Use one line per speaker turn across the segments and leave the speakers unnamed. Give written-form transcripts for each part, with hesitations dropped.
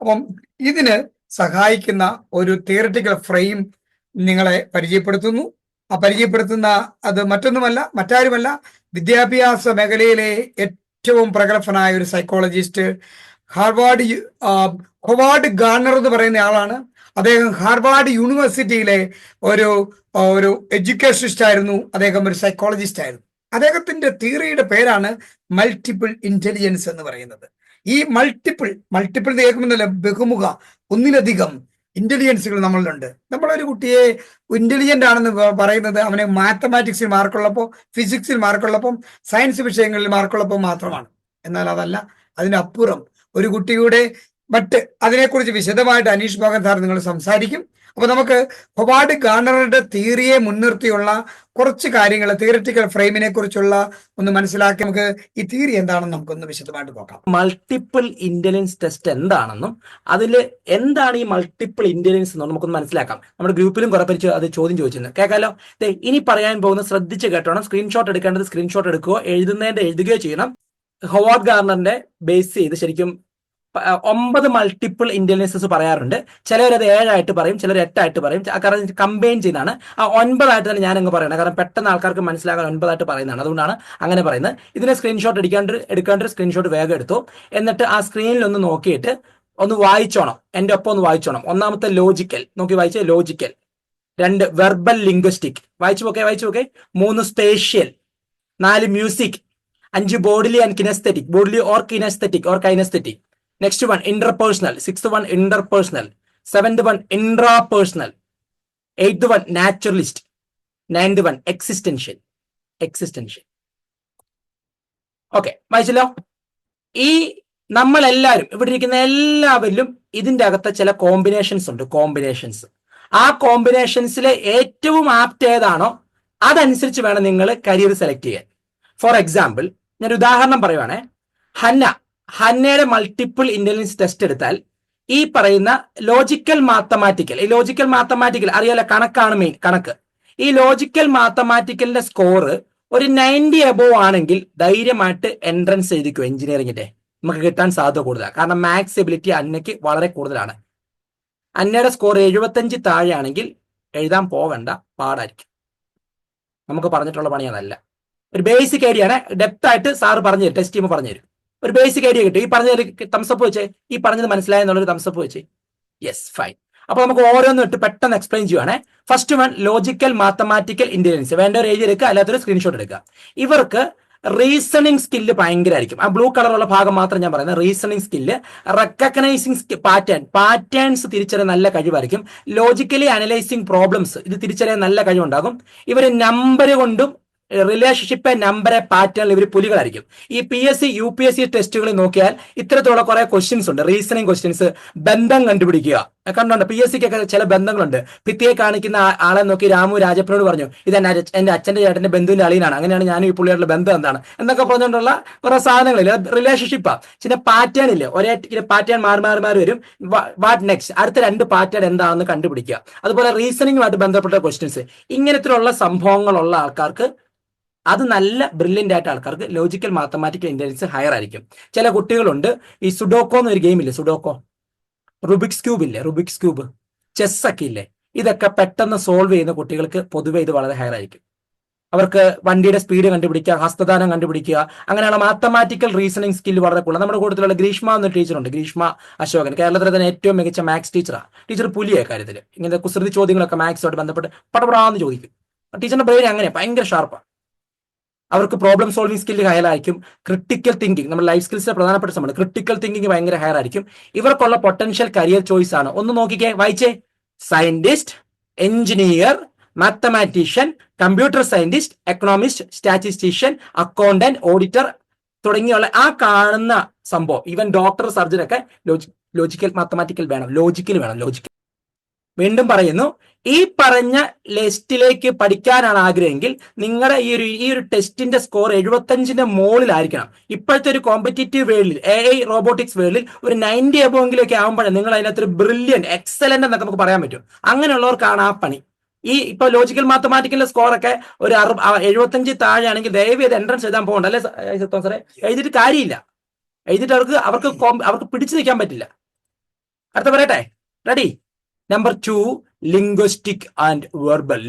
അപ്പം ഇതിന് സഹായിക്കുന്ന ഒരു തിയററ്റിക്കൽ ഫ്രെയിം നിങ്ങളെ പരിചയപ്പെടുത്തുന്നു. ആ പരിചയപ്പെടുത്തുന്ന അത് മറ്റാരുമല്ല, വിദ്യാഭ്യാസ മേഖലയിലെ ഏറ്റവും പ്രഗത്ഭനായ ഒരു സൈക്കോളജിസ്റ്റ്, ഹൊവാർഡ് ഗാർണർ എന്ന് പറയുന്ന ആളാണ്. അദ്ദേഹം ഹാർവാർഡ് യൂണിവേഴ്സിറ്റിയിലെ ഒരു ഒരു എഡ്യൂക്കേഷനിസ്റ്റ് ആയിരുന്നു. അദ്ദേഹം ഒരു സൈക്കോളജിസ്റ്റ് ആയിരുന്നു. അദ്ദേഹത്തിന്റെ തിയറിയുടെ പേരാണ് മൾട്ടിപ്പിൾ ഇന്റലിജൻസ് എന്ന് പറയുന്നത്. ഈ മൾട്ടിപ്പിൾ കേൾക്കുന്നില്ല, ബഹുമുഖ, ഒന്നിലധികം ഇന്റലിജൻസുകൾ നമ്മളിലുണ്ട്. നമ്മളൊരു കുട്ടിയെ ഇന്റലിജന്റ് ആണെന്ന് പറയുന്നത് അവന് മാത്തമാറ്റിക്സിൽ മാർക്കുള്ളപ്പോൾ, ഫിസിക്സിൽ മാർക്കുള്ളപ്പം, സയൻസ് വിഷയങ്ങളിൽ മാർക്കുള്ളപ്പോൾ മാത്രമാണ്. എന്നാൽ അതല്ല, അതിനപ്പുറം ഒരു കുട്ടിയുടെ അതിനെക്കുറിച്ച് വിശദമായിട്ട് അനീഷ് മോഹൻ സാർ നിങ്ങൾ സംസാരിക്കും. അപ്പൊ നമുക്ക് ഹൊവാർഡ് ഗാർണറുടെ തിയറിയെ മുൻനിർത്തിയുള്ള കുറച്ച് കാര്യങ്ങൾ, തിയററ്റിക്കൽ ഫ്രെയിമിനെ കുറിച്ചുള്ള ഒന്ന് മനസ്സിലാക്കി നമുക്ക് ഈ തിയറി എന്താണെന്ന് നമുക്കൊന്ന് വിശദമായിട്ട് നോക്കാം.
മൾട്ടിപ്പിൾ ഇന്റലിജൻസ് ടെസ്റ്റ് എന്താണെന്നും അതിൽ എന്താണ് ഈ മൾട്ടിപ്പിൾ ഇന്റലിജൻസ് എന്നും നമുക്കൊന്ന് മനസ്സിലാക്കാം. നമ്മുടെ ഗ്രൂപ്പിലും കുറെ പേര് അത് ചോദ്യം ചോദിച്ചിരുന്നു. കേൾക്കാലോ. ഇനി പറയാൻ പോകുന്ന ശ്രദ്ധിച്ച് കേട്ടോണം. സ്ക്രീൻഷോട്ട് എടുക്കേണ്ടത് സ്ക്രീൻഷോട്ട് എടുക്കുകയോ എഴുതുകയോ ചെയ്യണം. ഹൊവാർഡ് ഗാർണറിന്റെ ബേസ് ചെയ്ത് ശരിക്കും 9 മൾട്ടിപ്പിൾ ഇന്റലിജൻസസ് പറയാറുണ്ട്. ചിലവർ അത് 7 ആയിട്ട് പറയും, ചിലർ 8 ആയിട്ട് പറയും. കാരണം കമ്പൈൻ ചെയ്യുന്നതാണ്. ആ 9 ആയിട്ട് തന്നെ ഞാൻ അങ്ങ് പറയണം. കാരണം പെട്ടെന്ന് ആൾക്കാർക്ക് മനസ്സിലാക്കാൻ 9 ആയിട്ട് പറയുന്നതാണ്. അതുകൊണ്ടാണ് അങ്ങനെ പറയുന്നത്. ഇതിനെ സ്ക്രീൻഷോട്ട് എടുക്കേണ്ട സ്ക്രീൻഷോട്ട് വേഗം എടുത്തു. എന്നിട്ട് ആ സ്ക്രീനിൽ ഒന്ന് നോക്കിയിട്ട് ഒന്ന് വായിച്ചോണം. എന്റെ ഒപ്പം ഒന്ന് വായിച്ചോണം. ഒന്നാമത്തെ ലോജിക്കൽ നോക്കി വായിച്ചേ, ലോജിക്കൽ. 2 വെർബൽ ലിംഗ്വിസ്റ്റിക്, വായിച്ചു നോക്കേ. 3 spatial. 4 music. 5 bodily and kinesthetic, bodily or kinesthetic or kinesthetic. Next one, interpersonal. 6th one, interpersonal. 7th one, intrapersonal. 8th one, naturalist. 9th one, existential. Okay, വായിച്ചല്ലോ. ഈ നമ്മളെല്ലാവരും ഇവിടെ ഇരിക്കുന്ന എല്ലാവരിലും ഇതിന്റെ അകത്ത് ചില കോമ്പിനേഷൻസ് ഉണ്ട്. ആ കോമ്പിനേഷൻസിലെ ഏറ്റവും ആപ്റ്റ് ഏതാണോ അതനുസരിച്ച് വേണം നിങ്ങൾ കരിയർ സെലക്ട് ചെയ്യാൻ. ഫോർ എക്സാമ്പിൾ, ഞാൻ ഉദാഹരണം പറയുവാണേ. ഹന്നയുടെ മൾട്ടിപ്പിൾ ഇന്റലിജൻസ് ടെസ്റ്റ് എടുത്താൽ ഈ പറയുന്ന ലോജിക്കൽ മാത്തമാറ്റിക്കൽ അറിയാലോ, കണക്കാണ് മെയിൻ, കണക്ക്. ഈ ലോജിക്കൽ മാത്തമാറ്റിക്കലിന്റെ സ്കോർ ഒരു 90 എബോവ് ആണെങ്കിൽ ധൈര്യമായിട്ട് എൻട്രൻസ് എഴുതിക്കും. എഞ്ചിനീയറിംഗിന്റെ നമുക്ക് കിട്ടാൻ സാധ്യത കൂടുതലാണ്. കാരണം മാത്സ് എബിലിറ്റി അന്നയ്ക്ക് വളരെ കൂടുതലാണ്. അന്നയുടെ സ്കോർ 75 താഴെയാണെങ്കിൽ എഴുതാൻ പോകണ്ട, പാടായിരിക്കും. നമുക്ക് പറഞ്ഞിട്ടുള്ള പണി അതല്ല. ഒരു ബേസിക് ഐഡിയ ആണ്. ഡെപ്ത് ആയിട്ട് സാറ് പറഞ്ഞു തരും, ടെസ്റ്റ് ചെയ്യുമ്പോൾ പറഞ്ഞു തരും. ഒരു ബേസിക് ഐഡിയ കിട്ടും. ഈ പറഞ്ഞത് തംസപ്പ് വെച്ചേ, ഈ പറഞ്ഞത് മനസ്സിലായെന്നുള്ളൊരു തംസപ്പ് വെച്ചേ. Yes, fine. അപ്പൊ നമുക്ക് ഓരോന്നും ഇട്ട് പെട്ടെന്ന് എക്സ്പ്ലെയിൻ ചെയ്യുവാണേ. First one, logical mathematical intelligence. വേണ്ട ഒരു എഴുതി എടുക്കുക, അല്ലാത്തൊരു സ്ക്രീൻഷോട്ട് എടുക്കുക. ഇവർക്ക് റീസണിങ് സ്കില്ല് ഭയങ്കരമായിരിക്കും. ആ ബ്ലൂ കളറുള്ള ഭാഗം മാത്രം ഞാൻ പറയുന്നത്. റീസണിങ് സ്കില്ല്, റെക്കഗ്നൈസിങ് പാറ്റേൺസ് തിരിച്ചറിയാൻ നല്ല കഴിവായിരിക്കും. ലോജിക്കലി അനലൈസിങ് പ്രോബ്ലംസ്, ഇത് തിരിച്ചറിയാൻ നല്ല കഴിവുണ്ടാകും. ഇവർ നമ്പർ കൊണ്ടും റിലേഷൻഷിപ്പ്, നമ്പർ, പാറ്റേൺ ഇവർ പുലികളായിരിക്കും. ഈ PSC UPSC ടെസ്റ്റുകളിൽ നോക്കിയാൽ ഇത്തരത്തിലുള്ള കുറെ ക്വസ്റ്റ്യൻസ് ഉണ്ട്. റീസണിങ് ക്വസ്റ്റ്യൻസ്, ബന്ധം കണ്ടുപിടിക്കുക. കണ്ടുണ്ട് PSCക്കൊക്കെ ചില ബന്ധങ്ങളുണ്ട്. ഭിത്തിയെ കാണിക്കുന്ന ആളെ നോക്കി രാമു രാജപ്പനോട് പറഞ്ഞു, ഇത് എന്റെ അച്ഛന്റെ ചേട്ടന്റെ ബന്ധുവിന്റെ അളിയനാണ്, അങ്ങനെയാണ് ഞാൻ ഈ പുള്ളിയുടെ ബന്ധം എന്താണ് എന്നൊക്കെ പറഞ്ഞുകൊണ്ടുള്ള കുറെ സാധനങ്ങളില്ല. റിലേഷൻഷിപ്പാ. ചില പാറ്റേൺ ഇല്ലേ, ഒരേ പാറ്റേൺ മാറി വരും. വാട്ട് നെക്സ്റ്റ്, അടുത്ത 2 പാറ്റേൺ എന്താണെന്ന് കണ്ടുപിടിക്കുക. അതുപോലെ റീസണിങ്ങുമായിട്ട് ബന്ധപ്പെട്ട ക്വസ്റ്റ്യൻസ്. ഇങ്ങനത്തിലുള്ള സംഭവങ്ങളുള്ള ആൾക്കാർക്ക്, അത് നല്ല ബ്രില്യൻ്റ് ആയിട്ട് ആൾക്കാർക്ക് ലോജിക്കൽ മാത്തമാറ്റിക്കൽ ഇന്റലിജൻസ് ഹയർ ആയിരിക്കും. ചില കുട്ടികളുണ്ട്, ഈ സുഡോക്കോ എന്നൊരു ഗെയിം ഇല്ലേ, സുഡോക്കോ, റുബിക്സ് ക്യൂബ്, ചെസ് ഒക്കെ ഇല്ലേ, ഇതൊക്കെ പെട്ടെന്ന് സോൾവ് ചെയ്യുന്ന കുട്ടികൾക്ക് പൊതുവെ ഇത് വളരെ ഹയർ ആയിരിക്കും. അവർക്ക് വണ്ടിയുടെ സ്പീഡ് കണ്ടുപിടിക്കുക, ഹസ്തദാനം കണ്ടുപിടിക്കുക, അങ്ങനെയുള്ള മാത്തമാറ്റിക്കൽ റീസണിങ് സ്കില്ല് വളരെ കൂടുതൽ. നമ്മുടെ കൂട്ടത്തിലുള്ള ഗ്രീഷ്മ എന്നൊരു ടീച്ചറുണ്ട്, ഗ്രീഷ്മ അശോകൻ, കേരളത്തിലെ തന്നെ ഏറ്റവും മികച്ച മാത്സ് ടീച്ചറാണ്. ടീച്ചർ പുലിയെ കാര്യത്തിൽ ഇങ്ങനത്തെ കുസൃതി ചോദ്യങ്ങളൊക്കെ മാത്സുമായിട്ട് ബന്ധപ്പെട്ട് പടപടാന്ന് ചോദിക്കും. ടീച്ചറിന്റെ ബ്രെയിൻ അങ്ങനെ ഭയങ്കര ഷാർപ്പാണ്. അവർക്ക് പ്രോബ്ലം സോൾവിംഗ് സ്കില്ല് ഹയർ ആയിരിക്കും. ക്രിട്ടിക്കൽ തിങ്കിങ്, നമ്മുടെ ലൈഫ് സ്കിൽസിലെ പ്രധാനപ്പെട്ട സംഭവം. ക്രിട്ടിക്കൽ തിങ്കിങ് ഭയങ്കര ഹയർ ആയിരിക്കും. ഇവർക്കുള്ള പൊട്ടൻഷ്യൽ കരിയർ ചോയ്സ് ആണ്. ഒന്ന് നോക്കിക്കേ, വായിച്ചേ. Scientist, engineer, mathematician, computer scientist, economist, statistician, accountant, auditor തുടങ്ങിയുള്ള ആ കാണുന്ന സംഭവം, ഈവൻ ഡോക്ടർ, സർജൻ ഒക്കെ ലോജിക്കൽ മാത്തമാറ്റിക്കൽ വേണം. ലോജിക്കൽ. വീണ്ടും പറയുന്നു, ഈ പറഞ്ഞ ലിസ്റ്റിലേക്ക് പഠിക്കാനാണ് ആഗ്രഹമെങ്കിൽ നിങ്ങളുടെ ഈ ഒരു ടെസ്റ്റിന്റെ സ്കോർ 75ന്റെ മുകളിലായിരിക്കണം. ഇപ്പോഴത്തെ ഒരു കോമ്പറ്റീറ്റീവ് വേൾഡിൽ, AI റോബോട്ടിക്സ് വേൾഡിൽ ഒരു 90 എബോവെങ്കിലൊക്കെ ആകുമ്പോഴേ നിങ്ങൾ അതിനകത്തൊരു ബ്രില്യൻ, എക്സലന്റ് എന്നൊക്കെ നമുക്ക് പറയാൻ പറ്റും. അങ്ങനെയുള്ളവർക്കാണ് ആ പണി. ഇപ്പൊ ലോജിക്കൽ മാത്തമാറ്റിക്കലിന്റെ സ്കോർ ഒക്കെ ഒരു 75 താഴെയാണെങ്കിൽ ദയവ് ചെയ്ത് എൻട്രൻസ് എഴുതാൻ പോകണ്ട, അല്ലെ സാറേ? എഴുതിയിട്ട് കാര്യമില്ല. എഴുതിയിട്ട് അവർക്ക് പിടിച്ചു നിൽക്കാൻ പറ്റില്ല. അടുത്ത പറയട്ടെ, ready? Number 2, linguistic and verbal.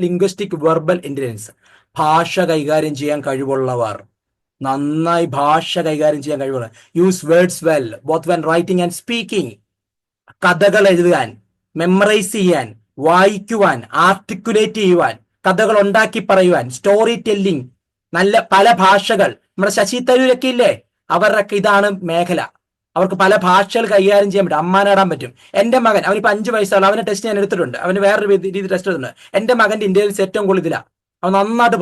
Linguistic verbal intelligence. ഭാഷ കൈകാര്യം ചെയ്യാൻ കഴിവുള്ളവർ, നന്നായി ഭാഷ കൈകാര്യം ചെയ്യാൻ കഴിവുള്ള, use words well both when writing and speaking. കഥകൾ എഴുതാൻ, മെമ്മറൈസ് ചെയ്യാൻ, വായിക്കുവാൻ, ആർട്ടിക്കുലേറ്റ് ചെയ്യുവാൻ, കഥകൾ ഉണ്ടാക്കി പറയുവാൻ, സ്റ്റോറി ടെല്ലിംഗ്, നല്ല പല ഭാഷകൾ. നമ്മുടെ ശശി തരൂരൊക്കെ ഇല്ലേ, അവരുടെയൊക്കെ ഇതാണ് മേഖല. അവർക്ക് പല ഭാഷകൾ കൈകാര്യം ചെയ്യാൻ പറ്റും, അമ്മാനാടാൻ പറ്റും. എന്റെ മകൻ, അവനിപ്പോൾ 5 വയസ്സുള്ള, അവന്റെ ടെസ്റ്റ് ഞാൻ എടുത്തിട്ടുണ്ട്, അവന് വേറൊരു രീതി ടെസ്റ്റ് എടുത്തിട്ടുണ്ട്. എന്റെ മകന്റെ ഇന്ത്യയിൽ ഏറ്റവും കൂടുതൽ ഇതിലാണ്. അവൻ നന്നായിട്ട്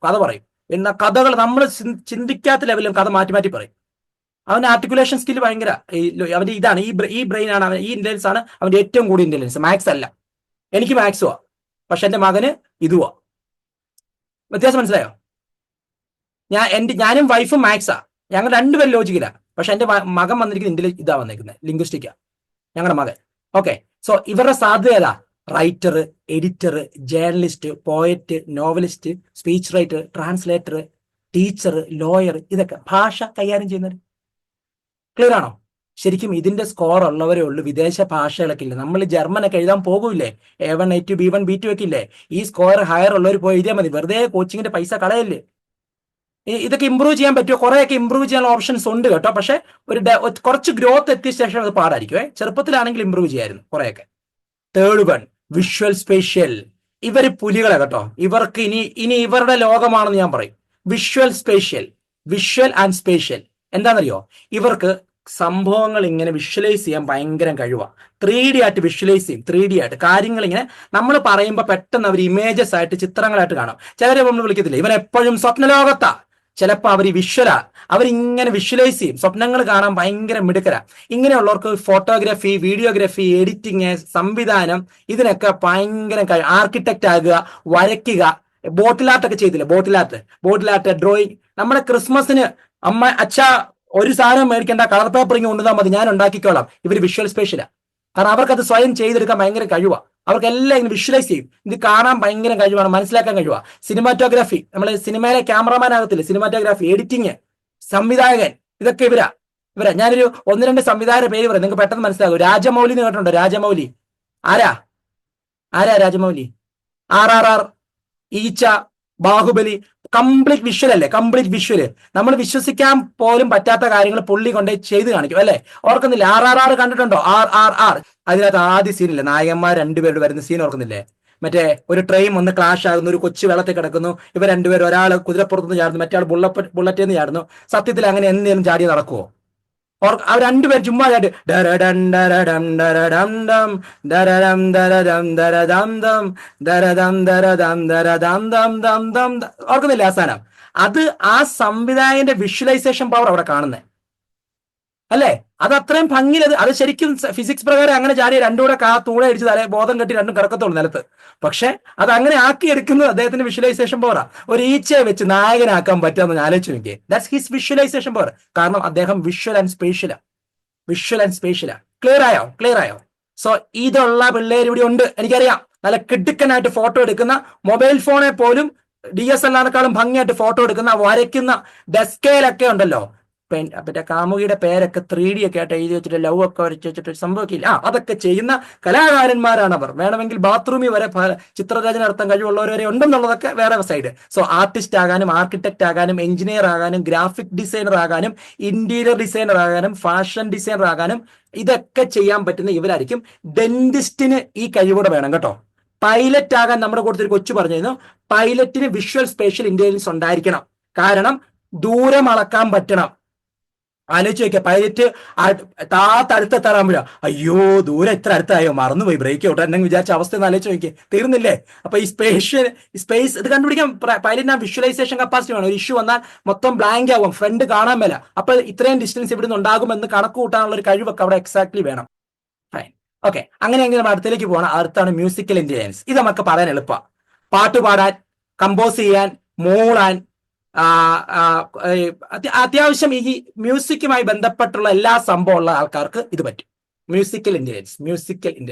കഥ പറയും. എന്നാൽ കഥകൾ നമ്മൾ ചിന്തിക്കാത്ത ലെവലിലും കഥ മാറ്റി മാറ്റി പറയും. അവന്റെ ആർട്ടിക്കുലേഷൻ സ്കിൽ ഭയങ്കര, അവന്റെ ഇതാണ്, ഈ ബ്രെയിൻ ആണ്, ഈ ഇന്റലിജൻസ് ആണ് അവന്റെ ഏറ്റവും കൂടുതൽ ഇന്റലിജൻസ്. മാത്സ് അല്ല, എനിക്ക് മാത്സുവാ, പക്ഷെ എന്റെ മകന് ഇതുവാ. വ്യത്യാസം മനസ്സിലായോ? ഞാനും വൈഫും മാത്സാ, ഞങ്ങൾ രണ്ടുപേരും ലോജിക്കില്ല. പക്ഷെ എന്റെ മകൻ വന്നിരിക്കുന്നത് ഇതാ വന്നിരിക്കുന്നത്, ലിംഗ്വിസ്റ്റിക്കാ ഞങ്ങളുടെ മകൻ. ഓക്കെ, സോ ഇവരുടെ സാധ്യത ഏതാ? Writer, editor, journalist, poet, novelist, speech writer, translator, teacher, lawyer, ഇതൊക്കെ ഭാഷ കൈകാര്യം ചെയ്യുന്നവർ. ക്ലിയർ ആണോ? ശരിക്കും ഇതിന്റെ സ്കോർ ഉള്ളവരേ ഉള്ളൂ. വിദേശ ഭാഷകളൊക്കെ ഇല്ല. നമ്മൾ ജർമ്മനൊക്കെ എഴുതാൻ പോകൂല്ലേ, A1 A2 B1 B2 ഒക്കെ ഇല്ലേ, ഈ സ്കോർ ഹയർ ഉള്ളവർ പോയി എഴുതിയാൽ മതി. വെറുതെ കോച്ചിങ്ങിന്റെ പൈസ കളയല്ലേ. ഇതൊക്കെ ഇമ്പ്രൂവ് ചെയ്യാൻ പറ്റുമോ? കുറെയൊക്കെ ഇമ്പ്രൂവ് ചെയ്യാനുള്ള ഓപ്ഷൻസ് ഉണ്ട് കേട്ടോ. പക്ഷെ കുറച്ച് ഗ്രോത്ത് എത്തിയ ശേഷം അത് പാടായിരിക്കും. ചെറുപ്പത്തിലാണെങ്കിൽ ഇമ്പ്രൂവ് ചെയ്യായിരുന്നു കുറെയൊക്കെ. Third one, visual spatial. ഇവര് പുലികളെ കേട്ടോ. ഇവർക്ക് ഇനി ഇവരുടെ ലോകമാണെന്ന് ഞാൻ പറയും. Visual spatial, visual and spatial എന്താണെന്നറിയോ? ഇവർക്ക് സംഭവങ്ങൾ ഇങ്ങനെ വിഷ്വലൈസ് ചെയ്യാൻ ഭയങ്കര കഴിവാണ്. 3D ആയിട്ട് വിഷ്വലൈസ് ചെയ്യും. 3D ആയിട്ട് കാര്യങ്ങൾ ഇങ്ങനെ നമ്മൾ പറയുമ്പോൾ പെട്ടെന്ന് അവർ ഇമേജസ് ആയിട്ട്, ചിത്രങ്ങളായിട്ട് കാണും. ചിലരെ നമ്മൾ വിളിക്കത്തില്ല, ഇവൻ എപ്പോഴും സ്വപ്നലോകത്താ. ചിലപ്പോൾ അവർ വിഷ്വലാ, അവരിങ്ങനെ വിഷ്വലൈസ് ചെയ്യും. സ്വപ്നങ്ങൾ കാണാൻ ഭയങ്കര മിടുക്കരാ. ഇങ്ങനെയുള്ളവർക്ക് ഫോട്ടോഗ്രാഫി, വീഡിയോഗ്രാഫി, എഡിറ്റിങ്, സംവിധാനം, ഇതിനൊക്കെ ഭയങ്കര ആർക്കിടെക്റ്റ് ആകുക, വരയ്ക്കുക, ബോട്ടിൽ ആർട്ടൊക്കെ ചെയ്തില്ല, ബോട്ടിൽ ആർട്ട്, ഡ്രോയിങ്. നമ്മുടെ ക്രിസ്മസിന് അച്ഛാ ഒരു സാധനം മേടിക്കേണ്ട, കളർ പേപ്പർ ഇങ്ങനെ കൊണ്ടുവന്നാൽ മതി, ഞാൻ ഉണ്ടാക്കിക്കോളാം. ഇവർ വിഷ്വൽ സ്പേഷ്യലാ. കാരണം അവർക്കത് സ്വയം ചെയ്തെടുക്കാൻ ഭയങ്കര കഴിവാണ്. അവർക്കെല്ലാം ഇങ്ങനെ വിഷ്വലൈസ് ചെയ്യും. ഇത് കാണാൻ ഭയങ്കര കഴിവാണ്, മനസ്സിലാക്കാൻ കഴിവാണ്. സിനിമാറ്റോഗ്രാഫി, നമ്മൾ സിനിമയിലെ ക്യാമറമാൻ ആകത്തില്ല, സിനിമാറ്റോഗ്രാഫി, എഡിറ്റിങ്, സംവിധായകൻ, ഇതൊക്കെ ഇവരാ. ഞാനൊരു 1-2 സംവിധായകരുടെ പേര് പറയാം, നിങ്ങൾക്ക് പെട്ടെന്ന് മനസ്സിലാകും. രാജമൗലി എന്ന് കേട്ടിട്ടുണ്ടോ? രാജമൗലി ആരാ രാജമൗലി? RRR, ഈച്ച, ബാഹുബലി, കംപ്ലീറ്റ് വിഷ്വൽ അല്ലേ? Complete visual. നമ്മൾ വിശ്വസിക്കാൻ പോലും പറ്റാത്ത കാര്യങ്ങൾ പുള്ളി കൊണ്ടേ ചെയ്ത് കാണിക്കും അല്ലേ? ഓർക്കുന്നില്ലേ? RRR കണ്ടിട്ടുണ്ടോ? RRR. അതിനകത്ത് ആദ്യ സീനില്ലേ, നായകന്മാർ 2 പേരോട് വരുന്ന സീൻ ഓർക്കുന്നില്ലേ? മറ്റേ ഒരു ട്രെയിൻ വന്ന് ക്ലാഷ് ആകുന്നു, ഒരു കൊച്ചു വെള്ളത്തിൽ കിടക്കുന്നു, ഇവർ 2 പേരും, ഒരാൾ കുതിരപ്പുറത്തുനിന്ന് ചാടുന്നു, മറ്റേ ആൾ ബുള്ളറ്റിൽ നിന്ന് ചാടുന്നു. സത്യത്തിൽ അങ്ങനെ എന്തെങ്കിലും ചാടി നടക്കുവോ? അവർ 2 പേരും ചുമ്മാ ചാട്ട് ഓർക്കുന്നില്ലേ അവസാനം? അത് ആ സംവിധായകന്റെ വിഷ്വലൈസേഷൻ പവർ അവിടെ കാണുന്നത് അല്ലേ? അത് അത്രയും ഭംഗിയിൽ, അത് ശരിക്കും ഫിസിക്സ് പ്രകാരം അങ്ങനെ ചാടി 2 കൂടെ തൂളെ അടിച്ച് ബോധം കെട്ടി 2 കിടക്കത്തുള്ളൂ നിലത്ത്. പക്ഷെ അത് അങ്ങനെ ആക്കിയെടുക്കുന്നത് അദ്ദേഹത്തിന്റെ വിഷ്വലൈസേഷൻ പവറാ. ഒരു ഈച്ചയെ വെച്ച് നായകനാക്കാൻ പറ്റുമെന്ന് ആലോചിച്ച് നോക്കിയേ. That's his visualisation power. കാരണം അദ്ദേഹം വിഷ്വൽ ആൻഡ് സ്പേഷ്യലാ. ക്ലിയർ ആയോ? സോ ഇതുള്ള പിള്ളേർ ഇവിടെ ഉണ്ട്, എനിക്കറിയാം. നല്ല കിടുക്കനായിട്ട് ഫോട്ടോ എടുക്കുന്ന, മൊബൈൽ ഫോണെ പോലും DSLR-നെക്കാളും ഭംഗിയായിട്ട് ഫോട്ടോ എടുക്കുന്ന, വരയ്ക്കുന്ന, ഡെസ്കേലൊക്കെ ഉണ്ടല്ലോ. മറ്റേ കാമുകിയുടെ പേരൊക്കെ 3D ഒക്കെ ആയിട്ട് എഴുതി വെച്ചിട്ട് ലവ് ഒക്കെ വരച്ച് വെച്ചിട്ട് സംഭവിക്കില്ല. അതൊക്കെ ചെയ്യുന്ന കലാകാരന്മാരാണ് അവർ. വേണമെങ്കിൽ ബാത്റൂമിൽ വരെ ചിത്രരചന നടത്താൻ കഴിവുള്ളവർ വരെ ഉണ്ടെന്നുള്ളതൊക്കെ വേറെ സൈഡ്. സോ ആർട്ടിസ്റ്റ് ആകാനും, ആർക്കിടെക്ട് ആകാനും, എഞ്ചിനീയർ ആകാനും, ഗ്രാഫിക് ഡിസൈനർ ആകാനും, ഇന്റീരിയർ ഡിസൈനർ ആകാനും, ഫാഷൻ ഡിസൈനർ ആകാനും, ഇതൊക്കെ ചെയ്യാൻ പറ്റുന്ന ഇവരായിരിക്കും. ഡെന്റിസ്റ്റിന് ഈ കഴിവൂടെ വേണം കേട്ടോ. പൈലറ്റ് ആകാൻ നമ്മുടെ കൂട്ടത്തിൽ ഒരു കൊച്ചു പറഞ്ഞിരുന്നു, പൈലറ്റിന് വിഷ്വൽ സ്പേഷ്യൽ ഇന്റലിജൻസ് ഉണ്ടായിരിക്കണം. കാരണം ദൂരം അളക്കാൻ പറ്റണം. ആലോചിച്ച് നോക്കിയ പൈലറ്റ് അടുത്തെത്താറാകുമ്പോഴാ അയ്യോ ദൂരം എത്ര അടുത്തായോ, മറന്നുപോയി, ബ്രേക്ക് ഔട്ട് എന്നെ വിചാരിച്ച അവസ്ഥ ഒന്ന് ആലോചിച്ച് നോക്കിയേ, തീർന്നില്ലേ? അപ്പൊ ഈ സ്പേസ് ഇത് കണ്ടുപിടിക്കാൻ പൈലറ്റിന് ആ വിഷ്വലൈസേഷൻ കപ്പാസിറ്റി വേണം. ഒരു ഇഷ്യൂ വന്നാൽ മൊത്തം ബ്ലാങ്ക് ആവും, ഫ്രണ്ട് കാണാൻ മേല. അപ്പൊ ഇത്രയും ഡിസ്റ്റൻസ് ഇവിടുന്ന് ഉണ്ടാകുമെന്ന് കണക്ക് കൂട്ടാനുള്ള ഒരു കഴിവൊക്കെ അവിടെ എക്സാക്ട്ലി വേണം. Fine, okay. അങ്ങനെയെങ്കിൽ നമ്മൾ അടുത്തേക്ക് പോകണം. അടുത്താണ് മ്യൂസിക്കൽ ഇന്റലിജൻസ്. ഇത് നമുക്ക് പറയാൻ എളുപ്പമാണ്. പാട്ട് പാടാൻ, കമ്പോസ് ചെയ്യാൻ, മൂളാൻ, അത്യാവശ്യം ഈ മ്യൂസിക്കുമായി ബന്ധപ്പെട്ടുള്ള എല്ലാ സംഭവമുള്ള ആൾക്കാർക്ക് ഇത് പറ്റും. മ്യൂസിക്കൽ ഇന്റലിജൻസ്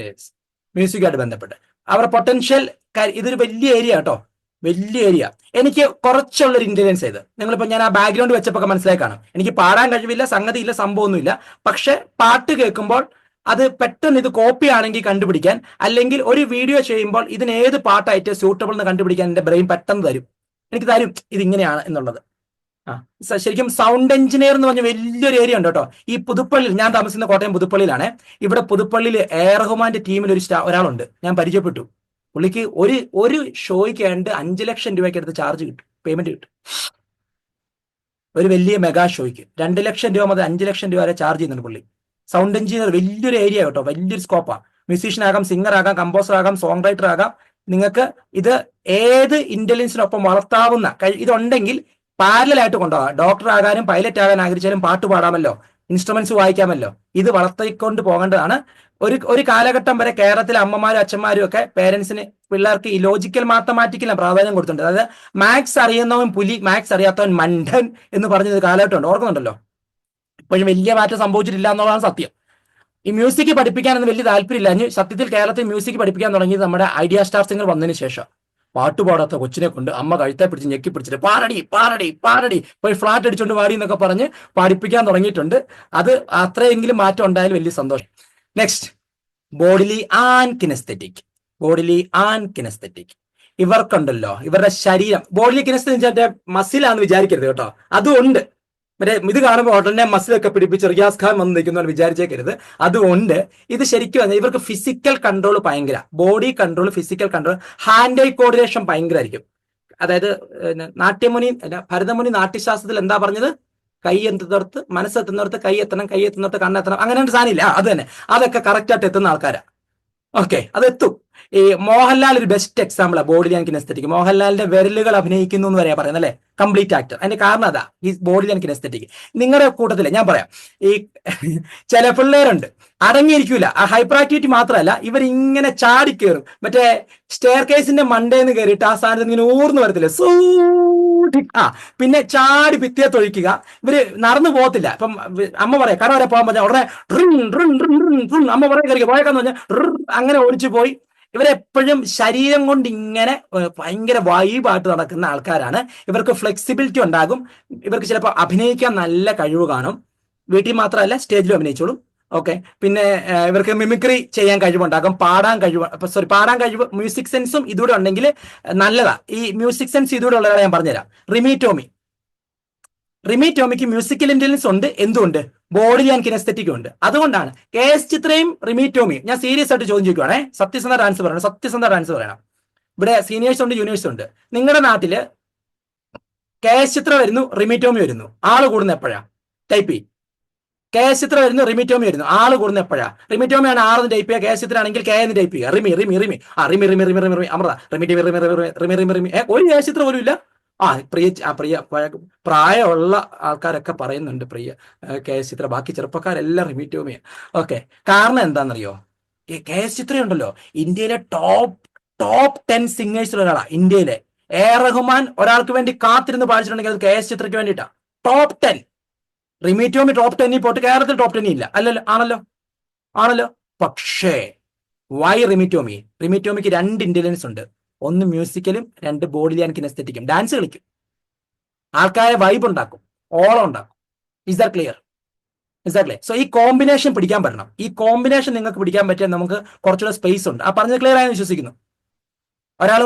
മ്യൂസിക്കായിട്ട് ബന്ധപ്പെട്ട് അവരുടെ പൊട്ടൻഷ്യൽ, ഇതൊരു വലിയ ഏരിയ കേട്ടോ, വലിയ ഏരിയ. എനിക്ക് കുറച്ചുള്ളൊരു ഇന്റലിജൻസ് ഇത്. നിങ്ങളിപ്പോ ഞാൻ ആ ബാക്ക്ഗ്രൗണ്ട് വെച്ചപ്പോ മനസ്സിലായി കാണും. എനിക്ക് പാടാൻ കഴിവില്ല, സംഗതിയില്ല, സംഭവമൊന്നുമില്ല. പക്ഷെ പാട്ട് കേൾക്കുമ്പോൾ അത് പെട്ടെന്ന് ഇത് കോപ്പി ആണെങ്കിൽ കണ്ടുപിടിക്കാൻ, അല്ലെങ്കിൽ ഒരു വീഡിയോ ചെയ്യുമ്പോൾ ഇതിന് ഏത് പാട്ടായിട്ട് സ്യൂട്ടബിൾ എന്ന് കണ്ടുപിടിക്കാൻ എൻ്റെ ബ്രെയിൻ പെട്ടെന്ന് തരും, എനിക്ക് തരും ഇതിങ്ങനെയാണ് എന്നുള്ളത്. ശരിക്കും സൗണ്ട് എഞ്ചിനീയർ എന്ന് പറഞ്ഞ വലിയൊരു ഏരിയ ഉണ്ട് കേട്ടോ. ഈ പുതുപ്പള്ളിയിൽ, ഞാൻ താമസിക്കുന്ന കോട്ടയം പുതുപ്പള്ളിയിലാണ്. ഇവിടെ പുതുപ്പള്ളിയിൽ റഹ്മാന്റെ ടീമിൽ ഒരാളുണ്ട്, ഞാൻ പരിചയപ്പെട്ടു. പുള്ളിക്ക് ഒരു ഷോയ്ക്ക് ആണ്ട് 5 ലക്ഷം രൂപയ്ക്ക് അടുത്ത് ചാർജ് കിട്ടും, പേയ്മെന്റ് കിട്ടും. ഒരു വലിയ മെഗാ ഷോയ്ക്ക് 2 ലക്ഷം രൂപ മുതൽ 5 ലക്ഷം രൂപ വരെ ചാർജ് ചെയ്യുന്നുണ്ട് പുള്ളി. സൗണ്ട് എഞ്ചിനീയർ വലിയൊരു ഏരിയ കേട്ടോ, വലിയൊരു സ്കോപ്പാണ്. മ്യൂസീഷ്യൻ ആകാം, സിംഗർ ആകാം, കമ്പോസർ ആകാം, സോങ് റൈറ്റർ ആകാം. നിങ്ങൾക്ക് ഇത് ഏത് ഇന്റലിജൻസിനൊപ്പം വളർത്താവുന്ന ഇതുണ്ടെങ്കിൽ പാരലായിട്ട് കൊണ്ടുപോകാം. ഡോക്ടർ ആകാനും പൈലറ്റ് ആകാൻ ആഗ്രഹിച്ചാലും പാട്ട് പാടാമല്ലോ, ഇൻസ്ട്രുമെന്റ്സ് വായിക്കാമല്ലോ. ഇത് വളർത്തിക്കൊണ്ട് പോകേണ്ടതാണ്. ഒരു കാലഘട്ടം വരെ കേരളത്തിലെ അമ്മമാരും അച്ഛന്മാരും ഒക്കെ പേരൻസിന്, പിള്ളേർക്ക് ഈ ലോജിക്കൽ മാത്തമാറ്റിക്കലിന് പ്രാധാന്യം കൊടുത്തിട്ടുണ്ട്. അതായത് മാത്സ് അറിയുന്നവൻ പുലി, മാത്സ് അറിയാത്തവൻ മണ്ടൻ എന്ന് പറഞ്ഞൊരു കാലഘട്ടമുണ്ട്, ഓർക്കുന്നുണ്ടല്ലോ. ഇപ്പോഴും വലിയ മാറ്റം സംഭവിച്ചിട്ടില്ല എന്നുള്ളതാണ് സത്യം. ഈ മ്യൂസിക് പഠിപ്പിക്കാനൊന്നും വലിയ താല്പര്യമില്ല. സത്യത്തിൽ കേരളത്തിൽ മ്യൂസിക് പഠിപ്പിക്കാൻ തുടങ്ങിയത് നമ്മുടെ ഐഡിയ സ്റ്റാർ സിംഗർ വന്നതിന് ശേഷം. പാട്ടുപാടാത്ത കൊച്ചിനെ കൊണ്ട് അമ്മ കഴുത്തെ പിടിച്ച് ഞെക്കി പിടിച്ചിട്ട് പാടടി പോയി ഫ്ലാറ്റ് അടിച്ചോണ്ട് പാടി എന്നൊക്കെ പറഞ്ഞ് പഠിപ്പിക്കാൻ തുടങ്ങിയിട്ടുണ്ട്. അത് അത്രയെങ്കിലും മാറ്റം ഉണ്ടായാലും വലിയ സന്തോഷം. Next, bodily and kinaesthetic. ഇവർക്കുണ്ടല്ലോ, ഇവരുടെ ശരീരം ബോഡിലി കിനസ്തെറ്റിക് മസിലാന്ന് വിചാരിക്കരുത് കേട്ടോ. അതുകൊണ്ട് മറ്റേ ഇത് കാണുമ്പോൾ ഉടനെ മസിലൊക്കെ പിടിപ്പിച്ച് റിയാസ് ഖാൻ വന്ന് നിൽക്കുന്നു വിചാരിച്ചേക്കരുത്. അതുകൊണ്ട് ഇത് ശരിക്കും ഇവർക്ക് ഫിസിക്കൽ കൺട്രോൾ ഭയങ്കര, body control, physical control, hand eye coordination ഭയങ്കരമായിരിക്കും. അതായത് ഭരതമുനി നാട്യശാസ്ത്രത്തിൽ എന്താ പറഞ്ഞത്? കൈ എത്തുന്നിടത്ത് മനസ്സെത്തുന്നിടത്ത് കൈ എത്തണം, കൈ എത്തുന്നിടത്ത് കണ്ണെത്തണം, അങ്ങനെ ഒരു സാധനം ഇല്ല. അത് തന്നെ, അതൊക്കെ കറക്റ്റ് ആയിട്ട് എത്തുന്ന ആൾക്കാരാ. ഓക്കെ, അത് എത്തും. ഈ മോഹൻലാൽ ഒരു ബെസ്റ്റ് എക്സാമ്പിളാണ് ബോഡി ആൻഡ് കിനസ്തെറ്റിക്. മോഹൻലാലിന്റെ വിരലുകൾ അഭിനയിക്കുന്നു എന്ന് പറയാ പറയുന്നത് അല്ലെ, കംപ്ലീറ്റ് ആക്ടർ. അതിന്റെ കാരണം അതാ, ഈ ബോഡി ആൻഡ് കിനസ്തെറ്റിക്. നിങ്ങളുടെ കൂട്ടത്തില് ഞാൻ പറയാം, ഈ ചില പിള്ളേരുണ്ട് അടങ്ങിയിരിക്കൂല. ആ ഹൈപ്പർ ആക്ടിവിറ്റി മാത്രമല്ല, ഇവരിങ്ങനെ ചാടി കയറും. മറ്റേ സ്റ്റെയർ കേസിന്റെ മണ്ടേന്ന് കയറിയിട്ട് ആ സാധനത്തിൽ ഇങ്ങനെ ഊർന്ന് വരത്തില്ല, പിന്നെ ചാടി ഭിത്തിയെ തൊഴിക്കുക. ഇവര് നടന്നു പോകത്തില്ല. ഇപ്പം അമ്മ പറയാം കട വരെ പോകാൻ പറഞ്ഞാൽ ഉടനെ അമ്മ പറയാൻ കയറി പോയേക്കാന്ന് പറഞ്ഞാൽ അങ്ങനെ ഓടിച്ചു പോയി. ഇവരെപ്പോഴും ശരീരം കൊണ്ട് ഇങ്ങനെ ഭയങ്കര വൈബായിട്ട് നടക്കുന്ന ആൾക്കാരാണ്. ഇവർക്ക് ഫ്ലെക്സിബിലിറ്റി ഉണ്ടാകും. ഇവർക്ക് ചിലപ്പോൾ അഭിനയിക്കാൻ നല്ല കഴിവ് കാണും. വീട്ടിൽ മാത്രമല്ല, സ്റ്റേജിലും അഭിനയിച്ചോളും. ഓക്കെ, പിന്നെ ഇവർക്ക് മിമിക്രി ചെയ്യാൻ കഴിവുണ്ടാകും, പാടാൻ കഴിവ്, മ്യൂസിക് സെൻസും ഇതുകൂടെ ഉണ്ടെങ്കിൽ നല്ലതാ. ഈ മ്യൂസിക് സെൻസ് ഇതുകൂടെ ഉള്ളതാണ് ഞാൻ പറഞ്ഞുതരാം. റിമി ടോമിക്ക് മ്യൂസിക്കൽ ഇന്റലിജൻസ് ഉണ്ട്. എന്തുകൊണ്ട്? ബോഡി ആൻഡ് കിനസ്തെറ്റിക് ഉണ്ട്. അതുകൊണ്ടാണ് KS ചിത്രയും റിമി ടോമിയും, ഞാൻ സീരിയസ് ആയിട്ട് ചോദ്യം ചോദിക്കുവാണേ, സത്യസന്ധ ആൻസർ പറയണം. ഇവിടെ സീനിയേഴ്സ് ഉണ്ട്, ജൂനിയേഴ്സ് ഉണ്ട്. നിങ്ങളുടെ നാട്ടില് KS ചിത്ര വരുന്നു, റിമി ടോമി വരുന്നു, ആള് കൂടുന്ന എപ്പോഴാ? ടൈപ്പ് ചെയ്യും. KS ചിത്ര വരുന്നു, റിമി ടോമി വരുന്നു, ആള് കൂടുന്ന എപ്പോഴാ? റിമി ടോമിയാണ് ആറെന്ന് ടൈപ്പ് ചെയ്യുക, KS ചിത്ര ആണെങ്കിൽ K എന്ന് ടൈപ്പ് ചെയ്യുക. റിമി അമൃത റിമി ഒരു KS ചിത്ര പോലും ഇല്ല. പ്രായമുള്ള ആൾക്കാരൊക്കെ പറയുന്നുണ്ട് പ്രിയ KS ചിത്ര, ബാക്കി ചെറുപ്പക്കാരെല്ലാം റിമി ടോമിയാണ്. ഓക്കെ, കാരണം എന്താണെന്നറിയോ? ഈ KS ചിത്ര ഉണ്ടല്ലോ, ഇന്ത്യയിലെ ടോപ്പ് 10 സിംഗേഴ്സിൽ ഒരാളാണ്. ഇന്ത്യയിലെ റഹ്മാൻ ഒരാൾക്ക് വേണ്ടി കാത്തിരുന്ന് പാടിച്ചിട്ടുണ്ടെങ്കിൽ അത് KS ചിത്രയ്ക്ക് വേണ്ടിയിട്ടാ. ടോപ്പ് 10. റിമി ടോമി ടോപ്പ് 10 പോയിട്ട് കേരളത്തിൽ ടോപ്പ് 10 ഇല്ല. ആണല്ലോ. പക്ഷേ വൈ റിമി ടോമിക്ക് 2 ഇന്റലിജൻസ് ഉണ്ട്. 1 മ്യൂസിക്കലും 2 ബോഡി ആൻഡ് കിനസ്തെറ്റിക്കും. ഡാൻസ് കളിക്കും, ആൾക്കാരെ വൈബ് ഉണ്ടാക്കും, ഓളം ഉണ്ടാക്കും. Is that clear? സോ ഈ കോമ്പിനേഷൻ പിടിക്കാൻ പറ്റണം. ഈ കോമ്പിനേഷൻ നിങ്ങൾക്ക് പിടിക്കാൻ പറ്റിയാൽ നമുക്ക് കുറച്ചുകൂടെ സ്പേസ് ഉണ്ട്. ആ പറഞ്ഞത് ക്ലിയർ ആയെന്ന് വിശ്വസിക്കുന്നു. ഒരാൾ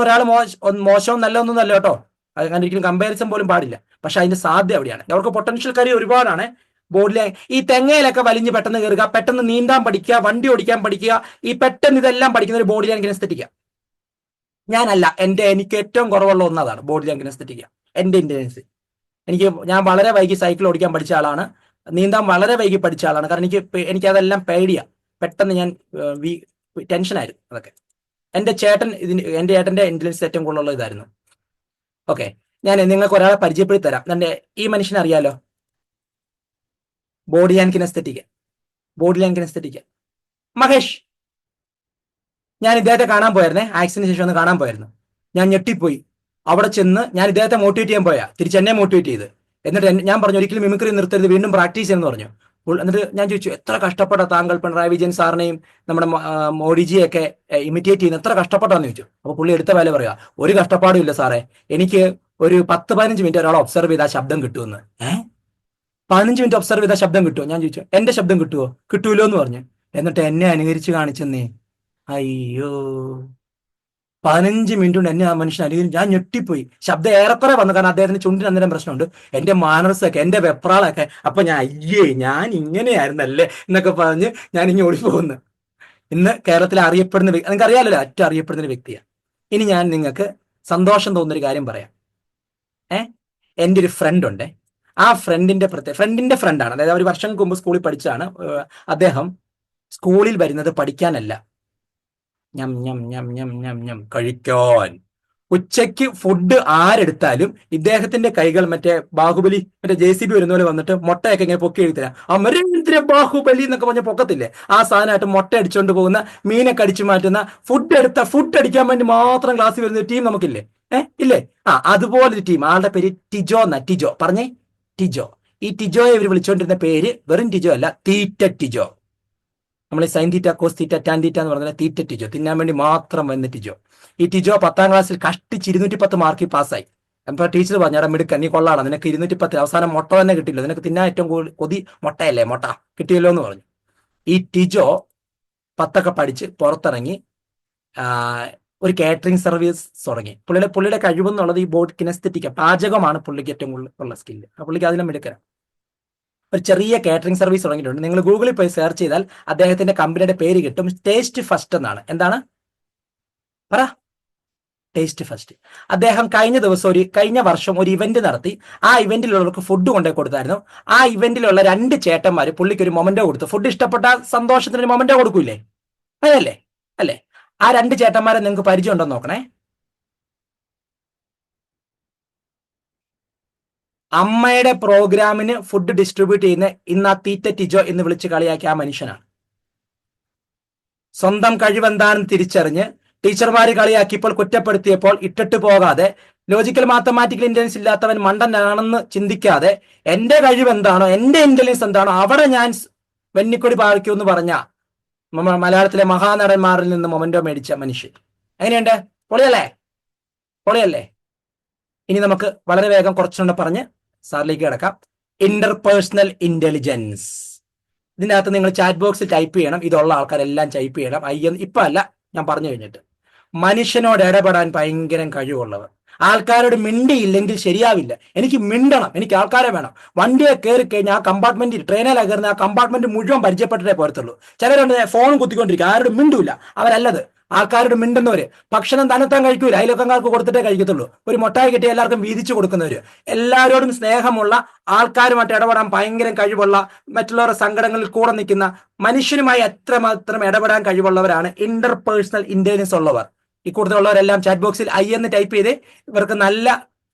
മോശവും നല്ലതൊന്നും അല്ല കേട്ടോ, അങ്ങനെ ഒരിക്കലും കമ്പാരിസൺ പോലും പാടില്ല. പക്ഷെ അതിന്റെ സാധ്യത അവിടെയാണ്. അവർക്ക് പൊട്ടൻഷ്യൽ കാര്യം ഒരുപാടാണ്. ബോഡിലെ ഈ തെങ്ങയിലൊക്കെ വലിഞ്ഞ് പെട്ടെന്ന് കയറുക, പെട്ടെന്ന് നീന്താൻ പഠിക്കുക, വണ്ടി ഓടിക്കാൻ പഠിക്കുക, ഈ പെട്ടെന്ന് ഇതെല്ലാം പഠിക്കുന്ന ഒരു ബോഡി ആൻഡ് കിനസ്തെറ്റിക്. ഞാനല്ല, എനിക്ക് ഏറ്റവും കുറവുള്ള ഒന്നതാണ് ബോഡി ആൻഡ് കിനസ്തെറ്റിക്. എന്റെ ഇന്റലിജൻസ്, ഞാൻ വളരെ വൈകി സൈക്കിൾ ഓടിക്കാൻ പഠിച്ച ആളാണ്, നീന്താൻ വളരെ വൈകി പഠിച്ച ആളാണ്. കാരണം എനിക്ക് അതെല്ലാം പേടിയാ. പെട്ടെന്ന് ഞാൻ ടെൻഷനായിരുന്നു. അതൊക്കെ എന്റെ ഏട്ടന്റെ ഇന്റലിജൻസ് ഏറ്റവും കൂടുതലുള്ള ഇതായിരുന്നു. ഓക്കെ, ഞാൻ നിങ്ങൾക്ക് ഒരാളെ പരിചയപ്പെടുത്തി തരാം. ഈ മനുഷ്യനെ അറിയാലോ, ബോഡി ആൻഡ് കിനസ്തെറ്റിക് മഹേഷ്. ഞാൻ ഇദ്ദേഹത്തെ കാണാൻ പോയായിരുന്നേ, ആക്സിഡന്റിന് ശേഷം ഒന്ന് കാണാൻ പോയായിരുന്നു. ഞാൻ ഞെട്ടിപ്പോയി. അവിടെ ചെന്ന് ഞാൻ ഇദ്ദേഹത്തെ മോട്ടിവേറ്റ് ചെയ്യാൻ പോയാ, തിരിച്ച് എന്നെ മോട്ടിവേറ്റ് ചെയ്ത്. എന്നിട്ട് ഞാൻ പറഞ്ഞു, ഒരിക്കലും മിമിക്രി നിർത്തരുത്, വീണ്ടും പ്രാക്ടീസ് ചെയ്യുമെന്ന് പറഞ്ഞു. എന്നിട്ട് ഞാൻ ചോദിച്ചു, എത്ര കഷ്ടപ്പെട്ട താങ്കൾ പിണറായി വിജയൻ സാറിനെയും നമ്മുടെ മോഡിജിയൊക്കെ ഇമിറ്റേറ്റ് ചെയ്യുന്ന, എത്ര കഷ്ടപ്പെട്ടാന്ന് ചോദിച്ചു. അപ്പൊ പുള്ളി എടുത്ത വില പറയാ, ഒരു കഷ്ടപ്പാടും ഇല്ല സാറേ, എനിക്ക് ഒരു 10-15 മിനിറ്റ് ഒരാളെ ഒബ്സർവ് ചെയ്താൽ ശബ്ദം കിട്ടുമെന്ന്. 15 മിനിറ്റ് ഒബ്സർവ് ചെയ്താൽ ശബ്ദം കിട്ടുമോ? ഞാൻ ചോദിച്ചു, എന്റെ ശബ്ദം കിട്ടുമോ? കിട്ടൂലോ എന്ന് പറഞ്ഞു. എന്നിട്ട് എന്നെ അനുകരിച്ച് കാണിച്ചെന്നേ. അയ്യോ, 15 മിനിറ്റ് കൊണ്ട് എന്നെ ആ മനുഷ്യൻ അനുകരിച്ച് ഞാൻ ഞെട്ടിപ്പോയി. ശബ്ദം ഏറെക്കുറെ വന്നു, കാരണം അദ്ദേഹത്തിന് ചുണ്ടിന് അന്നേരം പ്രശ്നമുണ്ട്. എന്റെ മാനർസൊക്കെ, എന്റെ വെപ്രാളൊക്കെ. അപ്പൊ ഞാൻ അയ്യേ, ഞാൻ ഇങ്ങനെയായിരുന്നല്ലേ എന്നൊക്കെ പറഞ്ഞ് ഞാൻ ഇങ്ങനെ ഓടിപ്പോകുന്നു. ഇന്ന് കേരളത്തിൽ അറിയപ്പെടുന്ന നിങ്ങൾക്ക് അറിയാലോ, ഏറ്റവും അറിയപ്പെടുന്ന ഒരു വ്യക്തിയാണ്. ഇനി ഞാൻ നിങ്ങൾക്ക് സന്തോഷം തോന്നുന്നൊരു കാര്യം പറയാം. എൻ്റെ ഒരു ഫ്രണ്ട് ഉണ്ട്. ആ ഫ്രണ്ടിന്റെ ഫ്രണ്ടാണ്, അതായത് ഒരു വർഷം മുമ്പ് സ്കൂളിൽ പഠിച്ചാണ്. അദ്ദേഹം സ്കൂളിൽ വരുന്നത് പഠിക്കാനല്ല, ഞം ഞം ഞം ഞം ഞം ഞം കഴിക്കാൻ. ഉച്ചയ്ക്ക് ഫുഡ് ആരെടുത്താലും ഇദ്ദേഹത്തിന്റെ കൈകൾ മറ്റേ ബാഹുബലി, മറ്റേ JCB വരുന്ന പോലെ വന്നിട്ട് മുട്ടയൊക്കെ ഇങ്ങനെ പൊക്കി എഴുതരാം. അമരേന്ദ്ര ബാഹുബലി എന്നൊക്കെ പറഞ്ഞ പൊക്കത്തില്ലേ, ആ സാധനമായിട്ട് മുട്ട അടിച്ചുകൊണ്ട് പോകുന്ന, മീനൊക്കെ അടിച്ചു മാറ്റുന്ന, ഫുഡ് അടിക്കാൻ വേണ്ടി മാത്രം ക്ലാസ്സിൽ വരുന്ന ടീം നമുക്കില്ലേ? ഇല്ലേ? അതുപോലൊരു ടീം. ആളുടെ പേര് ടിജോ എന്നാ. ടിജോ പറഞ്ഞേ, ടിജോ. ഈ ടിജോയെ ഇവർ വിളിച്ചുകൊണ്ടിരുന്ന പേര് വെറും ടിജോ അല്ല, തീറ്റ ടിജോ. നമ്മൾ sine theta, cos theta, tan theta എന്ന് പറഞ്ഞാൽ തീറ്റ ടിജോ, തിന്നാൻ വേണ്ടി മാത്രം വന്ന ടിജോ. ഈ ടിജോ 10ാം ക്ലാസ്സിൽ കഷ്ടിച്ച് 210 മാർക്കിൽ പാസ്സായി. അപ്പൊ ടീച്ചർ പറഞ്ഞു, എടാ മിടുക്കൻ, നീ കൊള്ളാണ്, നിനക്ക് 210, അവസാനം മുട്ട തന്നെ കിട്ടില്ല, നിനക്ക് തിന്നാൻ ഏറ്റവും കൊതി മുട്ടയല്ലേ, മുട്ട കിട്ടിയല്ലോ എന്ന് പറഞ്ഞു. ഈ ടിജോ 10ഒക്കെ പഠിച്ച് പുറത്തിറങ്ങി ഒരു കാറ്ററിംഗ് സർവീസ് തുടങ്ങി. പുള്ളിയുടെ കഴിവെന്നുള്ളത് ഈ ബോഡി കിനസ്തെറ്റിക്ക, പാചകമാണ് പുള്ളിക്ക് ഏറ്റവും കൂടുതൽ ഉള്ള സ്കില്ല്. പുള്ളിക്ക് അതിലും മിടുക്കരാണ്. ഒരു ചെറിയ കാറ്ററിംഗ് സർവീസ് തുടങ്ങിയിട്ടുണ്ട്. നിങ്ങൾ ഗൂഗിളിൽ പോയി സെർച്ച് ചെയ്താൽ അദ്ദേഹത്തിന്റെ കമ്പനിയുടെ പേര് കിട്ടും. ടേസ്റ്റ് ഫസ്റ്റ് എന്നാണ്. എന്താണ് പറ? Taste first. അദ്ദേഹം കഴിഞ്ഞ വർഷം ഒരു ഇവന്റ് നടത്തി. ആ ഇവന്റിലുള്ളവർക്ക് ഫുഡ് കൊണ്ടുപോയി കൊടുത്തായിരുന്നു. ആ ഇവന്റിലുള്ള 2 ചേട്ടന്മാർ പുള്ളിക്ക് ഒരു മൊമെന്റോ കൊടുത്തു. ഫുഡ് ഇഷ്ടപ്പെട്ട സന്തോഷത്തിന് ഒരു മൊമെന്റോ കൊടുക്കൂലേ? അതല്ലേ അല്ലേ? ആ 2 ചേട്ടന്മാരെ നിങ്ങൾക്ക് പരിചയം ഉണ്ടോ നോക്കണേ. അമ്മയുടെ പ്രോഗ്രാമിന് ഫുഡ് ഡിസ്ട്രിബ്യൂട്ട് ചെയ്യുന്ന ഇന്ന് ആ തീറ്റ ടിജോ എന്ന് വിളിച്ച് കളിയാക്കിയ ആ മനുഷ്യനാണ്. സ്വന്തം കഴിവെന്താണെന്ന് തിരിച്ചറിഞ്ഞ് ടീച്ചർമാർ കളിയാക്കിയപ്പോൾ, കുറ്റപ്പെടുത്തിയപ്പോൾ ഇട്ടിട്ട് പോകാതെ, ലോജിക്കൽ മാത്തമാറ്റിക്കൽ ഇന്റലിജൻസ് ഇല്ലാത്തവൻ മണ്ടനാണെന്ന് ചിന്തിക്കാതെ, എന്റെ കഴിവ് എന്താണോ, എന്റെ ഇന്റലിജൻസ് എന്താണോ അവിടെ ഞാൻ വെന്നിക്കൊടി പാറിക്കൂ എന്ന് പറഞ്ഞ മലയാളത്തിലെ മഹാനടന്മാരിൽ നിന്ന് മൊമെന്റോ മേടിച്ച മനുഷ്യൻ. എങ്ങനെയുണ്ട്? പൊളിയല്ലേ? പൊളിയല്ലേ? ഇനി നമുക്ക് വളരെ വേഗം കുറച്ചുകൊണ്ട് പറഞ്ഞ് സാറിലേക്ക് കിടക്കാം. Interpersonal intelligence. ഇതിൻ്റെ അകത്ത് നിങ്ങൾ ചാറ്റ് ബോക്സിൽ ടൈപ്പ് ചെയ്യണം. ഇതുള്ള ആൾക്കാരെല്ലാം ടൈപ്പ് ചെയ്യണം. ഇപ്പൊ അല്ല, ഞാൻ പറഞ്ഞു കഴിഞ്ഞിട്ട്. മനുഷ്യനോട് ഇടപെടാൻ ഭയങ്കര കഴിവുള്ളവർ. ആൾക്കാരോട് മിണ്ടിയില്ലെങ്കിൽ ശരിയാവില്ല. എനിക്ക് മിണ്ടണം, എനിക്ക് ആൾക്കാരെ വേണം. വണ്ടിയെ കയറി കഴിഞ്ഞാൽ ആ കമ്പാർട്ട്മെന്റിൽ, ട്രെയിനിലാണ് കയറുന്ന ആ കമ്പാർട്ട്മെന്റ് മുഴുവൻ പരിചയപ്പെട്ടിട്ടേ പോരത്തുള്ളൂ. ചിലരുണ്ട് ഫോൺ കുത്തിക്കൊണ്ടിരിക്കുക, ആരോടും മിണ്ടൂല. അവരല്ലത്. ആൾക്കാരോട് മിണ്ടുന്നവര്. ഭക്ഷണം തന്നെത്താൻ കഴിക്കൂല, അയൽവക്കങ്ങൾക്ക് കൊടുത്തിട്ടേ കഴിക്കത്തുള്ളൂ. ഒരു മുട്ടായി കിട്ടി എല്ലാവർക്കും വീതിച്ചു കൊടുക്കുന്നവര്. എല്ലാവരോടും സ്നേഹമുള്ള, ആൾക്കാരുമായിട്ട് ഇടപെടാൻ ഭയങ്കര കഴിവുള്ള, മറ്റുള്ളവരുടെ സങ്കടങ്ങളിൽ കൂടെ നിൽക്കുന്ന, മനുഷ്യനുമായി എത്രമാത്രം ഇടപെടാൻ കഴിവുള്ളവരാണ് ഇന്റർപേഴ്സണൽ ഇന്റലിജൻസ് ഉള്ളവർ. ഈ കൂടുതലുള്ളവരെല്ലാം ചാറ്റ് ബോക്സിൽ എന്ന് ടൈപ്പ് ചെയ്ത് ഇവർക്ക് നല്ല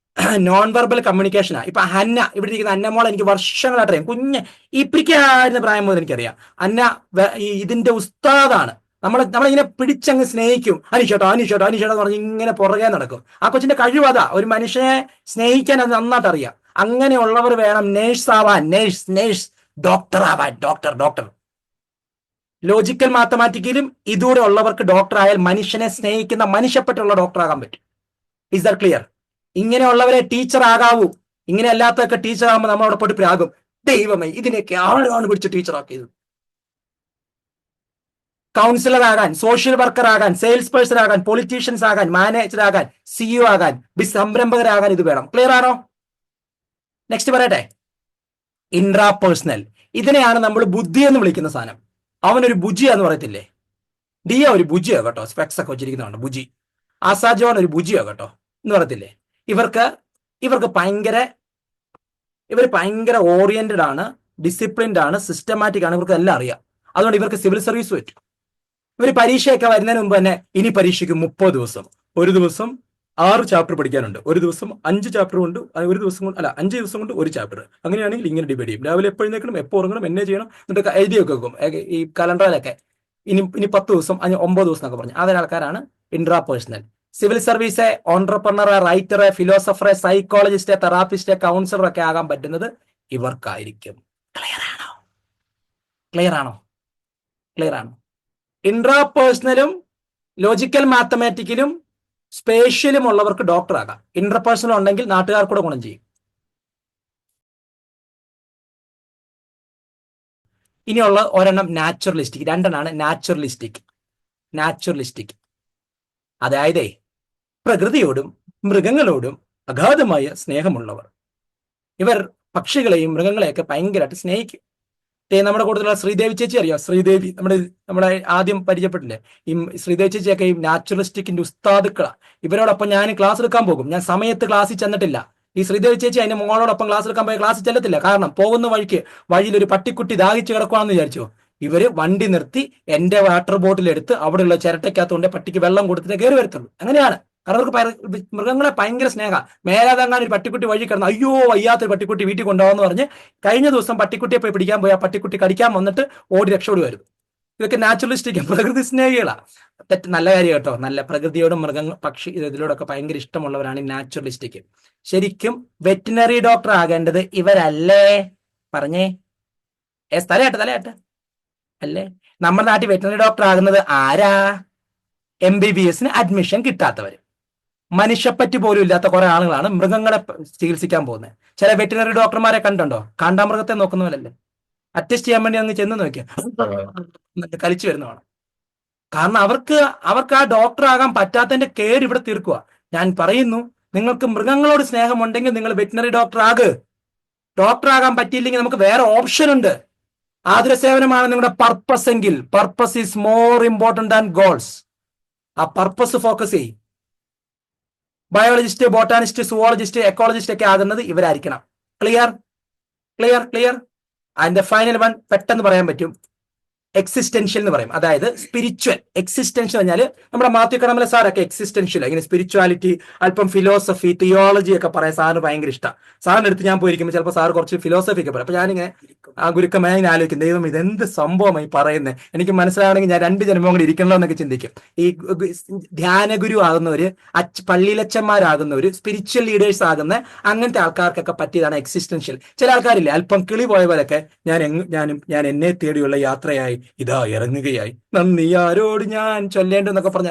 നോൺ വെർബൽ കമ്മ്യൂണിക്കേഷനാണ്. ഇപ്പൊ ഹന്ന, ഇവിടെ ഇരിക്കുന്ന അന്നമോൾ എനിക്ക് വർഷങ്ങളായിട്ട് അറിയാം. ഇപ്പിക്കായിരുന്ന പ്രായം മുതൽ എനിക്കറിയാം. അന്ന ഇതിന്റെ ഉസ്താദാണ്. നമ്മളിങ്ങനെ പിടിച്ചങ്ങ് സ്നേഹിക്കും. അനീഷേട്ടോ എന്ന് പറഞ്ഞ് ഇങ്ങനെ പുറകെ നടക്കും. ആ കൊച്ചിന്റെ കഴിവ് അതാ. ഒരു മനുഷ്യനെ സ്നേഹിക്കാൻ അത് നന്നായിട്ട് അറിയാം. അങ്ങനെയുള്ളവർ വേണം നേഴ്സ് ആവാൻ, നേഴ്സ്, ഡോക്ടർ ആവാൻ. ഡോക്ടർ ലോജിക്കൽ മാത്തമാറ്റിക്കലും ഇതുകൂടെ ഉള്ളവർക്ക് ഡോക്ടർ ആയാൽ മനുഷ്യനെ സ്നേഹിക്കുന്ന, മനുഷ്യപ്പെട്ടുള്ള ഡോക്ടർ ആകാൻ പറ്റും. Is that clear? ഇങ്ങനെയുള്ളവരെ ടീച്ചർ ആകാവൂ. ഇങ്ങനെ അല്ലാത്തൊക്കെ ടീച്ചർ ആകുമ്പോൾ നമ്മളവിടെ പോയിട്ട് പ്രാകും. ദൈവമേ, ഇതിനെയൊക്കെ ആരാണ് പിടിച്ച് ടീച്ചർ ആക്കിയത്? കൗൺസിലർ ആകാൻ, സോഷ്യൽ വർക്കർ ആകാൻ, സെയിൽസ് പേഴ്സൺ ആകാൻ, പൊളിറ്റീഷ്യൻസ് ആകാൻ, മാനേജർ ആകാൻ, CEO ആകാൻ, സംരംഭകരാകാൻ ഇത് വേണം. ക്ലിയർ ആണോ? നെക്സ്റ്റ് പറയട്ടെ. ഇൻട്രാപേഴ്സണൽ. ഇതിനെയാണ് നമ്മൾ ബുദ്ധി എന്ന് വിളിക്കുന്ന സാധനം. അവനൊരു ബുജിയ എന്ന് പറയത്തില്ലേ? ഡിയ ഒരു ബുജിയോ കേട്ടോ, സ്പെക്സ് ഒക്കെ വെച്ചിരിക്കുന്നതാണ് ബുജി. ആസാജോൺ ഒരു ബുജിയോ കേട്ടോ എന്ന് പറയത്തില്ലേ? ഇവർ ഭയങ്കര ഓറിയന്റഡ് ആണ്, ഡിസിപ്ലിൻഡ് ആണ്, സിസ്റ്റമാറ്റിക് ആണ്. ഇവർക്ക് എല്ലാം അറിയാം. അതുകൊണ്ട് ഇവർക്ക് സിവിൽ സർവീസ് പറ്റും. ഇവർ പരീക്ഷയൊക്കെ വരുന്നതിന് മുമ്പ് തന്നെ, ഇനി പരീക്ഷയ്ക്ക് 30 ദിവസം, ഒരു ദിവസം 6 ചാപ്റ്റർ പഠിക്കാനുണ്ട്, ഒരു ദിവസം 5 ചാപ്റ്റർ കൊണ്ട്, ഒരു ദിവസം കൊണ്ട് 5 ദിവസം കൊണ്ട് ഒരു ചാപ്റ്റർ. അങ്ങനെയാണെങ്കിൽ ഇങ്ങനെ ഡിവൈഡ് ചെയ്യും. രാവിലെ എപ്പോഴും എപ്പോൾ ഉറങ്ങണം, എന്നെ ചെയ്യണം, എന്നിട്ട് എഴുതിയൊക്കെ വെക്കും ഈ കലണ്ടറിലൊക്കെ. ഇനി 10 ദിവസം, 9 ദിവസം എന്നൊക്കെ പറഞ്ഞു. അതിന് ആൾക്കാരാണ് intrapersonal. Civil service entrepreneur, writer, philosopher, psychologist, therapist, councillor ഒക്കെ ആകാൻ പറ്റുന്നത് ഇവർക്കായിരിക്കും. ക്ലിയർ ആണോ? ഇൻട്രാപേഴ്സണലും ലോജിക്കൽ മാത്തമാറ്റിക്കലും സ്പേഷ്യലും ഉള്ളവർക്ക് ഡോക്ടർ ആകാം. ഇന്റർപേഴ്സണൽ ഉണ്ടെങ്കിൽ നാട്ടുകാർക്കൂടെ ഗുണം ചെയ്യും. ഇനിയുള്ള ഒരെണ്ണം നാച്ചുറലിസ്റ്റിക്. രണ്ടെണ്ണമാണ് നാച്ചുറലിസ്റ്റിക്. അതായത് പ്രകൃതിയോടും മൃഗങ്ങളോടും അഗാധമായ സ്നേഹമുള്ളവർ. ഇവർ പക്ഷികളെയും മൃഗങ്ങളെയൊക്കെ ഭയങ്കരമായിട്ട് സ്നേഹിക്കും. നമ്മുടെ കൂടുതലുള്ള ശ്രീദേവി ചേച്ചി അറിയാം. ശ്രീദേവി നമ്മുടെ ആദ്യം പരിചയപ്പെട്ടില്ലേ? ഈ ശ്രീദേവി ചേച്ചിയൊക്കെ ഈ നാച്ചുറലിസ്റ്റിക്കിന്റെ ഉസ്താദുക്കളാണ്. ഇവരോടൊപ്പം ഞാൻ ക്ലാസ് എടുക്കാൻ പോകും. ഞാൻ സമയത്ത് ക്ലാസ്സിൽ ചെന്നിട്ടില്ല. ഈ ശ്രീദേവി ചേച്ചി അതിന്റെ മോളോടൊപ്പം ക്ലാസ് എടുക്കാൻ പോയി ക്ലാസ്സിൽ ചെല്ലത്തില്ല. കാരണം പോകുന്ന വഴിയിൽ ഒരു പട്ടിക്കുട്ടി ദാഹിച്ചു കിടക്കുവാണെന്ന് വിചാരിച്ചു. ഇവര് വണ്ടി നിർത്തി എന്റെ വാട്ടർ ബോട്ടിൽ എടുത്ത് അവിടെയുള്ള ചിരട്ടയ്ക്കകത്തുകൊണ്ട് പട്ടിക്ക് വെള്ളം കൊടുത്തിട്ട് കയറി വരത്തുള്ളൂ. അങ്ങനെയാണ്. കാരണം അവർക്ക് മൃഗങ്ങളെ ഭയങ്കര സ്നേഹ. മേലാതങ്ങാൻ ഒരു പട്ടിക്കുട്ടി വഴി കിടന്നു, അയ്യോ വയ്യാത്തൊരു പട്ടിക്കുട്ടി വീട്ടിൽ കൊണ്ടുപോകാന്ന് പറഞ്ഞ് കഴിഞ്ഞ ദിവസം പട്ടിക്കുട്ടിയെ പോയി പിടിക്കാൻ പോയി ആ പട്ടിക്കുട്ടി കടിക്കാൻ വന്നിട്ട് ഓടി രക്ഷോടി വരും. ഇതൊക്കെ നാച്ചുറലിസ്റ്റിക്, പ്രകൃതി സ്നേഹികളാണ്. നല്ല കാര്യം കേട്ടോ. നല്ല പ്രകൃതിയോടും പക്ഷി ഇതിലൂടെയൊക്കെ ഭയങ്കര ഇഷ്ടമുള്ളവരാണ് ഈ നാച്ചുറലിസ്റ്റിക്. ശരിക്കും വെറ്റിനറി ഡോക്ടർ ആകേണ്ടത് ഇവരല്ലേ? പറഞ്ഞേ. തലയാട്ടെ അല്ലേ? നമ്മുടെ നാട്ടിൽ വെറ്റിനറി ഡോക്ടർ ആകുന്നത് ആരാ? MBBS അഡ്മിഷൻ കിട്ടാത്തവര്, മനുഷ്യപ്പറ്റി പോലും ഇല്ലാത്ത കുറെ ആളുകളാണ് മൃഗങ്ങളെ ചികിത്സിക്കാൻ പോകുന്നത്. ചില വെറ്റിനറി ഡോക്ടർമാരെ കണ്ടുണ്ടോ? കാണ്ടാമൃഗത്തെ നോക്കുന്ന പോലല്ലേ? അറ്റസ്റ്റ് ചെയ്യാൻ വേണ്ടി അങ്ങ് ചെന്ന് നോക്കിയാൽ കളിച്ചു വരുന്നതാണ്. കാരണം അവർക്ക് ആ ഡോക്ടർ ആകാൻ പറ്റാത്തതിന്റെ കേട് ഇവിടെ തീർക്കുക. ഞാൻ പറയുന്നു, നിങ്ങൾക്ക് മൃഗങ്ങളോട് സ്നേഹമുണ്ടെങ്കിൽ നിങ്ങൾ വെറ്റിനറി ഡോക്ടർ ആകാൻ പറ്റിയില്ലെങ്കിൽ നമുക്ക് വേറെ ഓപ്ഷൻ ഉണ്ട്. ആതുര സേവനമാണ് നിങ്ങളുടെ പർപ്പസ് എങ്കിൽ purpose is more important than goals. ആ പർപ്പസ് ഫോക്കസ് ചെയ്യും. ബയോളജിസ്റ്റ്, ബോട്ടാനിസ്റ്റ്, സുവോളജിസ്റ്റ്, എക്കോളജിസ്റ്റ് ഒക്കെ ആകുന്നത് ഇവരായിരിക്കണം. ക്ലിയർ. അതിന്റെ ഫൈനൽ വൺ പെട്ടെന്ന് പറയാൻ പറ്റും. എക്സിസ്റ്റൻഷ്യൽ എന്ന് പറയും. അതായത് സ്പിരിച്വൽ. എക്സിസ്റ്റൻഷ്യൽ പറഞ്ഞാൽ നമ്മുടെ മാത്യു കടമല സാറൊക്കെ എക്സിസ്റ്റൻഷ്യൽ, ഇങ്ങനെ സ്പിരിച്വാലിറ്റി, അല്പം ഫിലോസഫി, തിയോളജി ഒക്കെ പറയാൻ സാറിന് ഭയങ്കര ഇഷ്ടം. സാറിന്റെ അടുത്ത് ഞാൻ പോയിരിക്കുമ്പോൾ ചിലപ്പോൾ സാർ കുറച്ച് ഫിലോസഫി ഒക്കെ പറയും. അപ്പൊ ഞാനിങ്ങനെ ആ ഗുരുക്കമായ ഞാൻ ആലോചിക്കും, ദൈവം ഇതെന്ത് സംഭവമായി പറയുന്നത്, എനിക്ക് മനസ്സിലാവണമെങ്കിൽ ഞാൻ 2 ജന്മം കൂടി ഇരിക്കണല്ലോ എന്നൊക്കെ ചിന്തിക്കും. ഈ ധ്യാനഗുരു ആകുന്നവര്, പള്ളിയിലച്ചന്മാരാകുന്നവര്, സ്പിരിച്വൽ ലീഡേഴ്സ് ആകുന്ന അങ്ങനത്തെ ആൾക്കാർക്കൊക്കെ പറ്റിയതാണ് എക്സിസ്റ്റൻഷ്യൽ. ചില ആൾക്കാരില്ലേ അല്പം കിളി പോയ പോലൊക്കെ, ഞാൻ എന്നെ തേടിയുള്ള യാത്രയായി ഇതാ ഇറങ്ങുകയായി, നന്ദി ആരോട് ഞാൻ ചൊല്ലേണ്ടെന്നൊക്കെ പറഞ്ഞ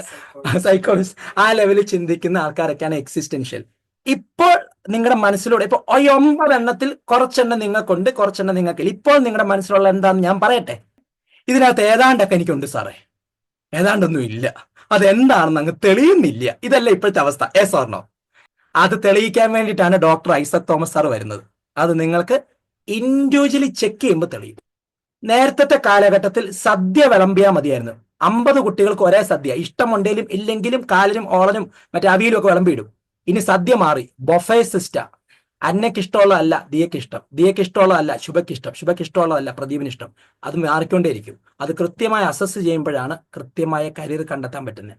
സൈക്കോളജിസ്റ്റ്, ആ ലെവലിൽ ചിന്തിക്കുന്ന ആൾക്കാരൊക്കെയാണ് എക്സിസ്റ്റൻഷ്യൽ. ഇപ്പോൾ നിങ്ങളുടെ മനസ്സിലൂടെ ഇപ്പൊ 9 എണ്ണത്തിൽ കുറച്ചെണ്ണം നിങ്ങൾക്കുണ്ട്, കുറച്ചെണ്ണം നിങ്ങൾക്കില്ല. ഇപ്പോൾ നിങ്ങളുടെ മനസ്സിലുള്ള എന്താണെന്ന് ഞാൻ പറയട്ടെ. ഇതിനകത്ത് ഏതാണ്ടൊക്കെ എനിക്കുണ്ട് സാറേ, ഏതാണ്ടൊന്നും ഇല്ല, അതെന്താണെന്ന് അങ്ങ് തെളിയുന്നില്ല. ഇതല്ല ഇപ്പോഴത്തെ അവസ്ഥ. ഓർണോ? അത് തെളിയിക്കാൻ വേണ്ടിയിട്ടാണ് ഡോക്ടർ ഐസക് തോമസ് സാർ വരുന്നത്. അത് നിങ്ങൾക്ക് ഇൻഡിവിജ്വലി ചെക്ക് ചെയ്യുമ്പോൾ തെളിയും. നേരത്തെ കാലഘട്ടത്തിൽ സദ്യ വിളമ്പിയാൽ മതിയായിരുന്നു. 50 കുട്ടികൾക്ക് ഒരേ സദ്യ, ഇഷ്ടമുണ്ടെങ്കിലും ഇല്ലെങ്കിലും കാലിനും ഓളനും മറ്റേ അവിയലും ഒക്കെ വിളമ്പിയിടും. ഇനി സദ്യ മാറി, ബൊഫേ സിസ്റ്റം. അന്നയ്ക്ക് ഇഷ്ടമുള്ളതല്ല ദിയക്ക് ഇഷ്ടം, ദിയക്ക് ഇഷ്ടമുള്ളതല്ല ശുഭയ്ക്ക് ഇഷ്ടം, ശുഭയ്ക്ക് ഇഷ്ടമുള്ളതല്ല പ്രദീപിന് ഇഷ്ടം. അത് മാറിക്കൊണ്ടേയിരിക്കും. അത് കൃത്യമായി അസസ് ചെയ്യുമ്പോഴാണ് കൃത്യമായ കരിയർ കണ്ടെത്താൻ പറ്റുന്നത്.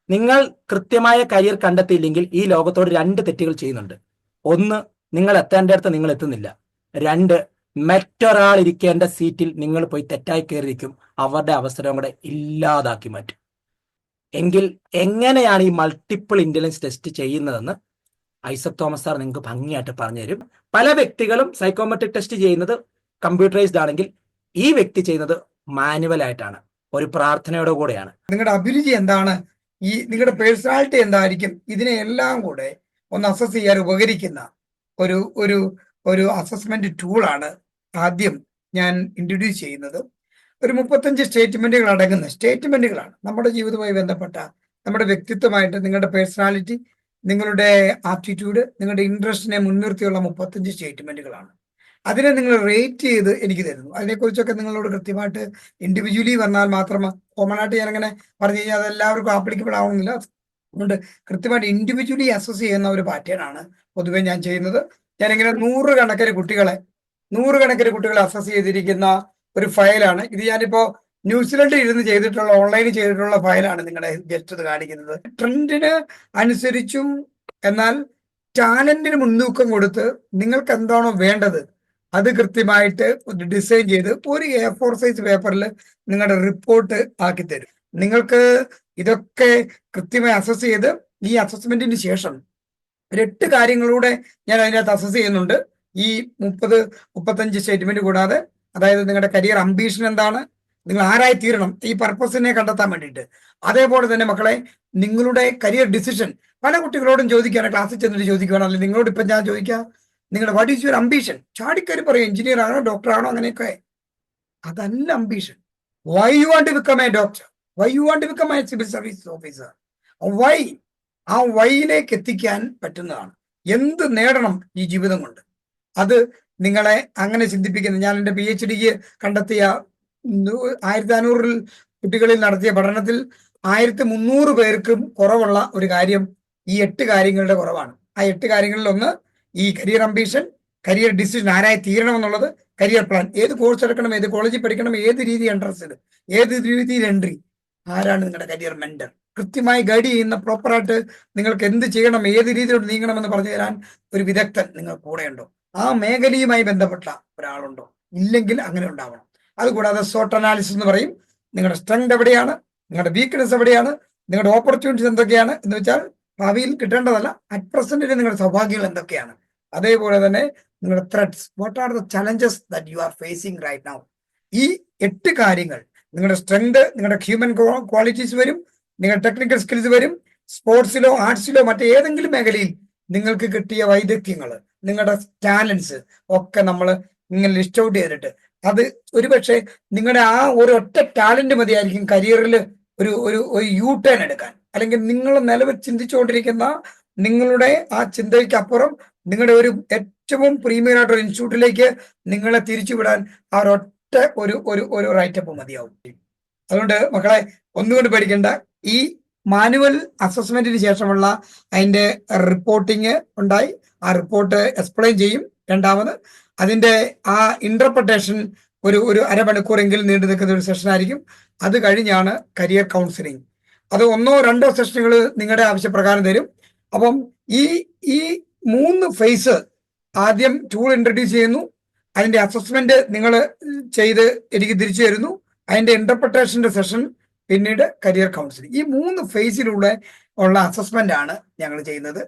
നിങ്ങൾ കൃത്യമായ കരിയർ കണ്ടെത്തിയില്ലെങ്കിൽ ഈ ലോകത്തോട് 2 തെറ്റുകൾ ചെയ്യുന്നുണ്ട്. 1, നിങ്ങൾ എത്തേണ്ടടുത്ത് നിങ്ങൾ എത്തുന്നില്ല. 2, മറ്റൊരാൾ ഇരിക്കേണ്ട സീറ്റിൽ നിങ്ങൾ പോയി തെറ്റായി കയറിയിരിക്കും. അവരുടെ അവസരം കൂടെ ഇല്ലാതാക്കി മാറ്റും. എങ്കിൽ എങ്ങനെയാണ് ഈ മൾട്ടിപ്പിൾ ഇന്റലിജൻസ് ടെസ്റ്റ് ചെയ്യുന്നതെന്ന് ഐസക് തോമസ് സാർ നിങ്ങൾക്ക് ഭംഗിയായിട്ട് പറഞ്ഞു തരും. പല വ്യക്തികളും സൈക്കോമെട്രിക് ടെസ്റ്റ് ചെയ്യുന്നത് കമ്പ്യൂട്ടറൈസ്ഡ് ആണെങ്കിൽ, ഈ വ്യക്തി ചെയ്യുന്നത് മാനുവൽ ആയിട്ടാണ്, ഒരു പ്രാർത്ഥനയോടെ കൂടെയാണ്.
നിങ്ങളുടെ അഭിരുചി എന്താണ്, നിങ്ങളുടെ പേഴ്സണാലിറ്റി എന്തായിരിക്കും, ഇതിനെല്ലാം കൂടെ ഒന്ന് അസസ് ചെയ്യാൻ ഉപകരിക്കുന്ന ഒരു അസസ്മെന്റ് ടൂളാണ് ആദ്യം ഞാൻ ഇൻട്രൊഡ്യൂസ് ചെയ്യുന്നത്. ഒരു 35 സ്റ്റേറ്റ്മെന്റുകൾ അടങ്ങുന്ന സ്റ്റേറ്റ്മെന്റുകളാണ് നമ്മുടെ ജീവിതവുമായി ബന്ധപ്പെട്ട, നമ്മുടെ വ്യക്തിത്വമായിട്ട്, നിങ്ങളുടെ പേഴ്സണാലിറ്റി, നിങ്ങളുടെ ആറ്റിറ്റ്യൂഡ്, നിങ്ങളുടെ ഇൻട്രസ്റ്റിനെ മുൻനിർത്തിയുള്ള 35 സ്റ്റേറ്റ്മെന്റുകളാണ്. അതിനെ നിങ്ങൾ റേറ്റ് ചെയ്ത് എനിക്ക് തരുന്നു. അതിനെക്കുറിച്ചൊക്കെ നിങ്ങളോട് കൃത്യമായിട്ട് ഇൻഡിവിജ്വലി വന്നാൽ മാത്രം, കോമൺ ആയിട്ട് ഞാനങ്ങനെ പറഞ്ഞു കഴിഞ്ഞാൽ അത് എല്ലാവർക്കും ആപ്ലിക്കബിൾ ആവുന്നില്ല. അതുകൊണ്ട് കൃത്യമായിട്ട് ഇൻഡിവിജ്വലി അസസ് ചെയ്യുന്ന ഒരു പാറ്റേൺ ആണ് പൊതുവെ ഞാൻ ചെയ്യുന്നത്. ഞാനിങ്ങനെ 100 കണക്കിന് കുട്ടികളെ അസസ് ചെയ്തിരിക്കുന്ന ഒരു ഫയലാണ് ഇത്. ഞാനിപ്പോ ന്യൂസിലൻഡിൽ ഇരുന്ന് ചെയ്തിട്ടുള്ള, ഓൺലൈനിൽ ചെയ്തിട്ടുള്ള ഫയലാണ് നിങ്ങളുടെ ജസ്റ്റ് കാണിക്കുന്നത്. ട്രെൻഡിന് അനുസരിച്ചും എന്നാൽ ടാലന്റിന് മുൻതൂക്കം കൊടുത്ത് നിങ്ങൾക്ക് എന്താണോ വേണ്ടത് അത് കൃത്യമായിട്ട് ഡിസൈൻ ചെയ്ത് ഒരു A4 സൈസ് പേപ്പറിൽ നിങ്ങളുടെ റിപ്പോർട്ട് ആക്കി തരും. നിങ്ങൾക്ക് ഇതൊക്കെ കൃത്യമായി അസസ് ചെയ്ത് ഈ അസസ്മെന്റിന് ശേഷം 8 കാര്യങ്ങളൂടെ ഞാൻ അതിനകത്ത് അസസ് ചെയ്യുന്നുണ്ട്. ഈ 35 സ്റ്റേറ്റ്മെന്റ് കൂടാതെ, അതായത് നിങ്ങളുടെ കരിയർ അംബീഷൻ എന്താണ്, നിങ്ങൾ ആരായി തീരണം ഈ പർപ്പസിനെ കണ്ടെത്താൻ വേണ്ടിയിട്ട്. അതേപോലെ തന്നെ മക്കളെ, നിങ്ങളുടെ കരിയർ ഡിസിഷൻ പല കുട്ടികളോടും ചോദിക്കുകയാണ്, ക്ലാസ്സിൽ ചെന്നിട്ട് ചോദിക്കുകയാണ്, അല്ലെങ്കിൽ നിങ്ങളോട് ഇപ്പം ഞാൻ ചോദിക്കാം, നിങ്ങളുടെ വാട്ട് ഈസ് യുവർ അംബീഷൻ, ചാടിക്കരി പറയും, എഞ്ചിനീയർ ആണോ ഡോക്ടർ ആണോ അങ്ങനെയൊക്കെ. അതല്ല ambition. Why you want to become a doctor, why you want to become a civil service officer, why, ആ വൈയിലേക്ക് എത്തിക്കാൻ പറ്റുന്നതാണ്. എന്ത് നേടണം ഈ ജീവിതം കൊണ്ട്, അത് നിങ്ങളെ അങ്ങനെ ചിന്തിപ്പിക്കുന്നത്. ഞാൻ എൻ്റെ PhDക്ക് കണ്ടെത്തിയ 1500 കുട്ടികളിൽ നടത്തിയ പഠനത്തിൽ 1300 പേർക്കും കുറവുള്ള ഒരു കാര്യം ഈ 8 കാര്യങ്ങളുടെ കുറവാണ്. ആ 8 കാര്യങ്ങളിൽ ഒന്ന് ഈ കരിയർ അംബീഷൻ, കരിയർ ഡിസിഷൻ, ആരായി തീരണം എന്നുള്ളത്, കരിയർ പ്ലാൻ, ഏത് കോഴ്സ് എടുക്കണം, ഏത് കോളേജിൽ പഠിക്കണം, ഏത് രീതി എൻട്രൻസ്, ഏത് രീതിയിൽ എൻട്രി, ആരാണ് നിങ്ങളുടെ കരിയർ മെന്റർ, കൃത്യമായി ഗൈഡ് ചെയ്യുന്ന, പ്രോപ്പറായിട്ട് നിങ്ങൾക്ക് എന്ത് ചെയ്യണം, ഏത് രീതിയിലോട്ട് നീങ്ങണമെന്ന് പറഞ്ഞു തരാൻ ഒരു വിദഗ്ധൻ നിങ്ങൾ കൂടെയുണ്ടോ, ആ മേഖലയുമായി ബന്ധപ്പെട്ട ഒരാളുണ്ടോ, ഇല്ലെങ്കിൽ അങ്ങനെ ഉണ്ടാവണം. അതുകൂടാതെ SWOT അനാലിസിസ് എന്ന് പറയും. നിങ്ങളുടെ സ്ട്രെങ്ത് എവിടെയാണ്, നിങ്ങളുടെ വീക്ക്നെസ് എവിടെയാണ്, നിങ്ങളുടെ ഓപ്പർച്യൂണിറ്റീസ് എന്തൊക്കെയാണ് എന്ന് വെച്ചാൽ ഭാവിയിൽ കിട്ടേണ്ടതല്ല, അറ്റ് പ്രസന്റിൽ നിങ്ങളുടെ സൗഭാഗ്യങ്ങൾ എന്തൊക്കെയാണ്, അതേപോലെ തന്നെ നിങ്ങളുടെ threats, what are the challenges that you are facing right now. ഈ 8 കാര്യങ്ങൾ, നിങ്ങളുടെ സ്ട്രെങ്ത്, നിങ്ങളുടെ ഹ്യൂമൻ ക്വാളിറ്റീസ് വരും, നിങ്ങളുടെ ടെക്നിക്കൽ സ്കിൽസ് വരും, സ്പോർട്സിലോ ആർട്സിലോ മറ്റേതെങ്കിലും മേഖലയിൽ നിങ്ങൾക്ക് കിട്ടിയ വൈദഗ്ധ്യങ്ങൾ, നിങ്ങളുടെ ടാലൻസ് ഒക്കെ നമ്മൾ ഇങ്ങനെ ലിസ്റ്റ് ഔട്ട് ചെയ്തിട്ട്, അത് ഒരുപക്ഷെ നിങ്ങളുടെ ആ ഒരു ഒറ്റ ടാലന്റ് മതിയായിരിക്കും കരിയറിൽ ഒരു ഒരു ഒരു യു ടേൺ എടുക്കാൻ, അല്ലെങ്കിൽ നിങ്ങൾ നിലവിൽ ചിന്തിച്ചുകൊണ്ടിരിക്കുന്ന നിങ്ങളുടെ ആ ചിന്തയ്ക്കപ്പുറം നിങ്ങളുടെ ഒരു ഏറ്റവും പ്രീമിയം ആയിട്ടൊരു ഇൻസ്റ്റിറ്റ്യൂട്ടിലേക്ക് നിങ്ങളെ തിരിച്ചുവിടാൻ ആ ഒരൊറ്റ ഒരു ഒരു ഒരു റൈറ്റപ്പ് മതിയാവും. അതുകൊണ്ട് മക്കളെ, ഒന്നുകൊണ്ട് പേടിക്കേണ്ട. ഈ മാനുവൽ അസസ്മെന്റിന് ശേഷമുള്ള അതിന്റെ റിപ്പോർട്ടിങ് ഉണ്ടായി, ആ റിപ്പോർട്ട് എക്സ്പ്ലെയിൻ ചെയ്യും. രണ്ടാമത് അതിന്റെ ആ ഇന്റർപ്രിട്ടേഷൻ ഒരു അരമണിക്കൂറെങ്കിലും നീണ്ടു നിൽക്കുന്ന ഒരു സെഷൻ ആയിരിക്കും. അത് കഴിഞ്ഞാണ് കരിയർ കൗൺസിലിംഗ്. അത് 1 or 2 സെഷനുകൾ നിങ്ങളുടെ ആവശ്യപ്രകാരം തരും. അപ്പം ഈ ഈ 3 ഫേസ്, ആദ്യം ടൂൾ ഇൻട്രൊഡ്യൂസ് ചെയ്യുന്നു, അതിന്റെ അസസ്മെന്റ് നിങ്ങൾ ചെയ്ത് എനിക്ക് തിരിച്ചു തരുന്നു, അതിന്റെ ഇന്റർപ്രിട്ടേഷന്റെ സെഷൻ, പിന്നീട് കരിയർ കൗൺസിലിംഗ്. ഈ 3 ഫേസിലുള്ള അസസ്മെന്റ് ആണ് ഞങ്ങൾ ചെയ്യുന്നത്.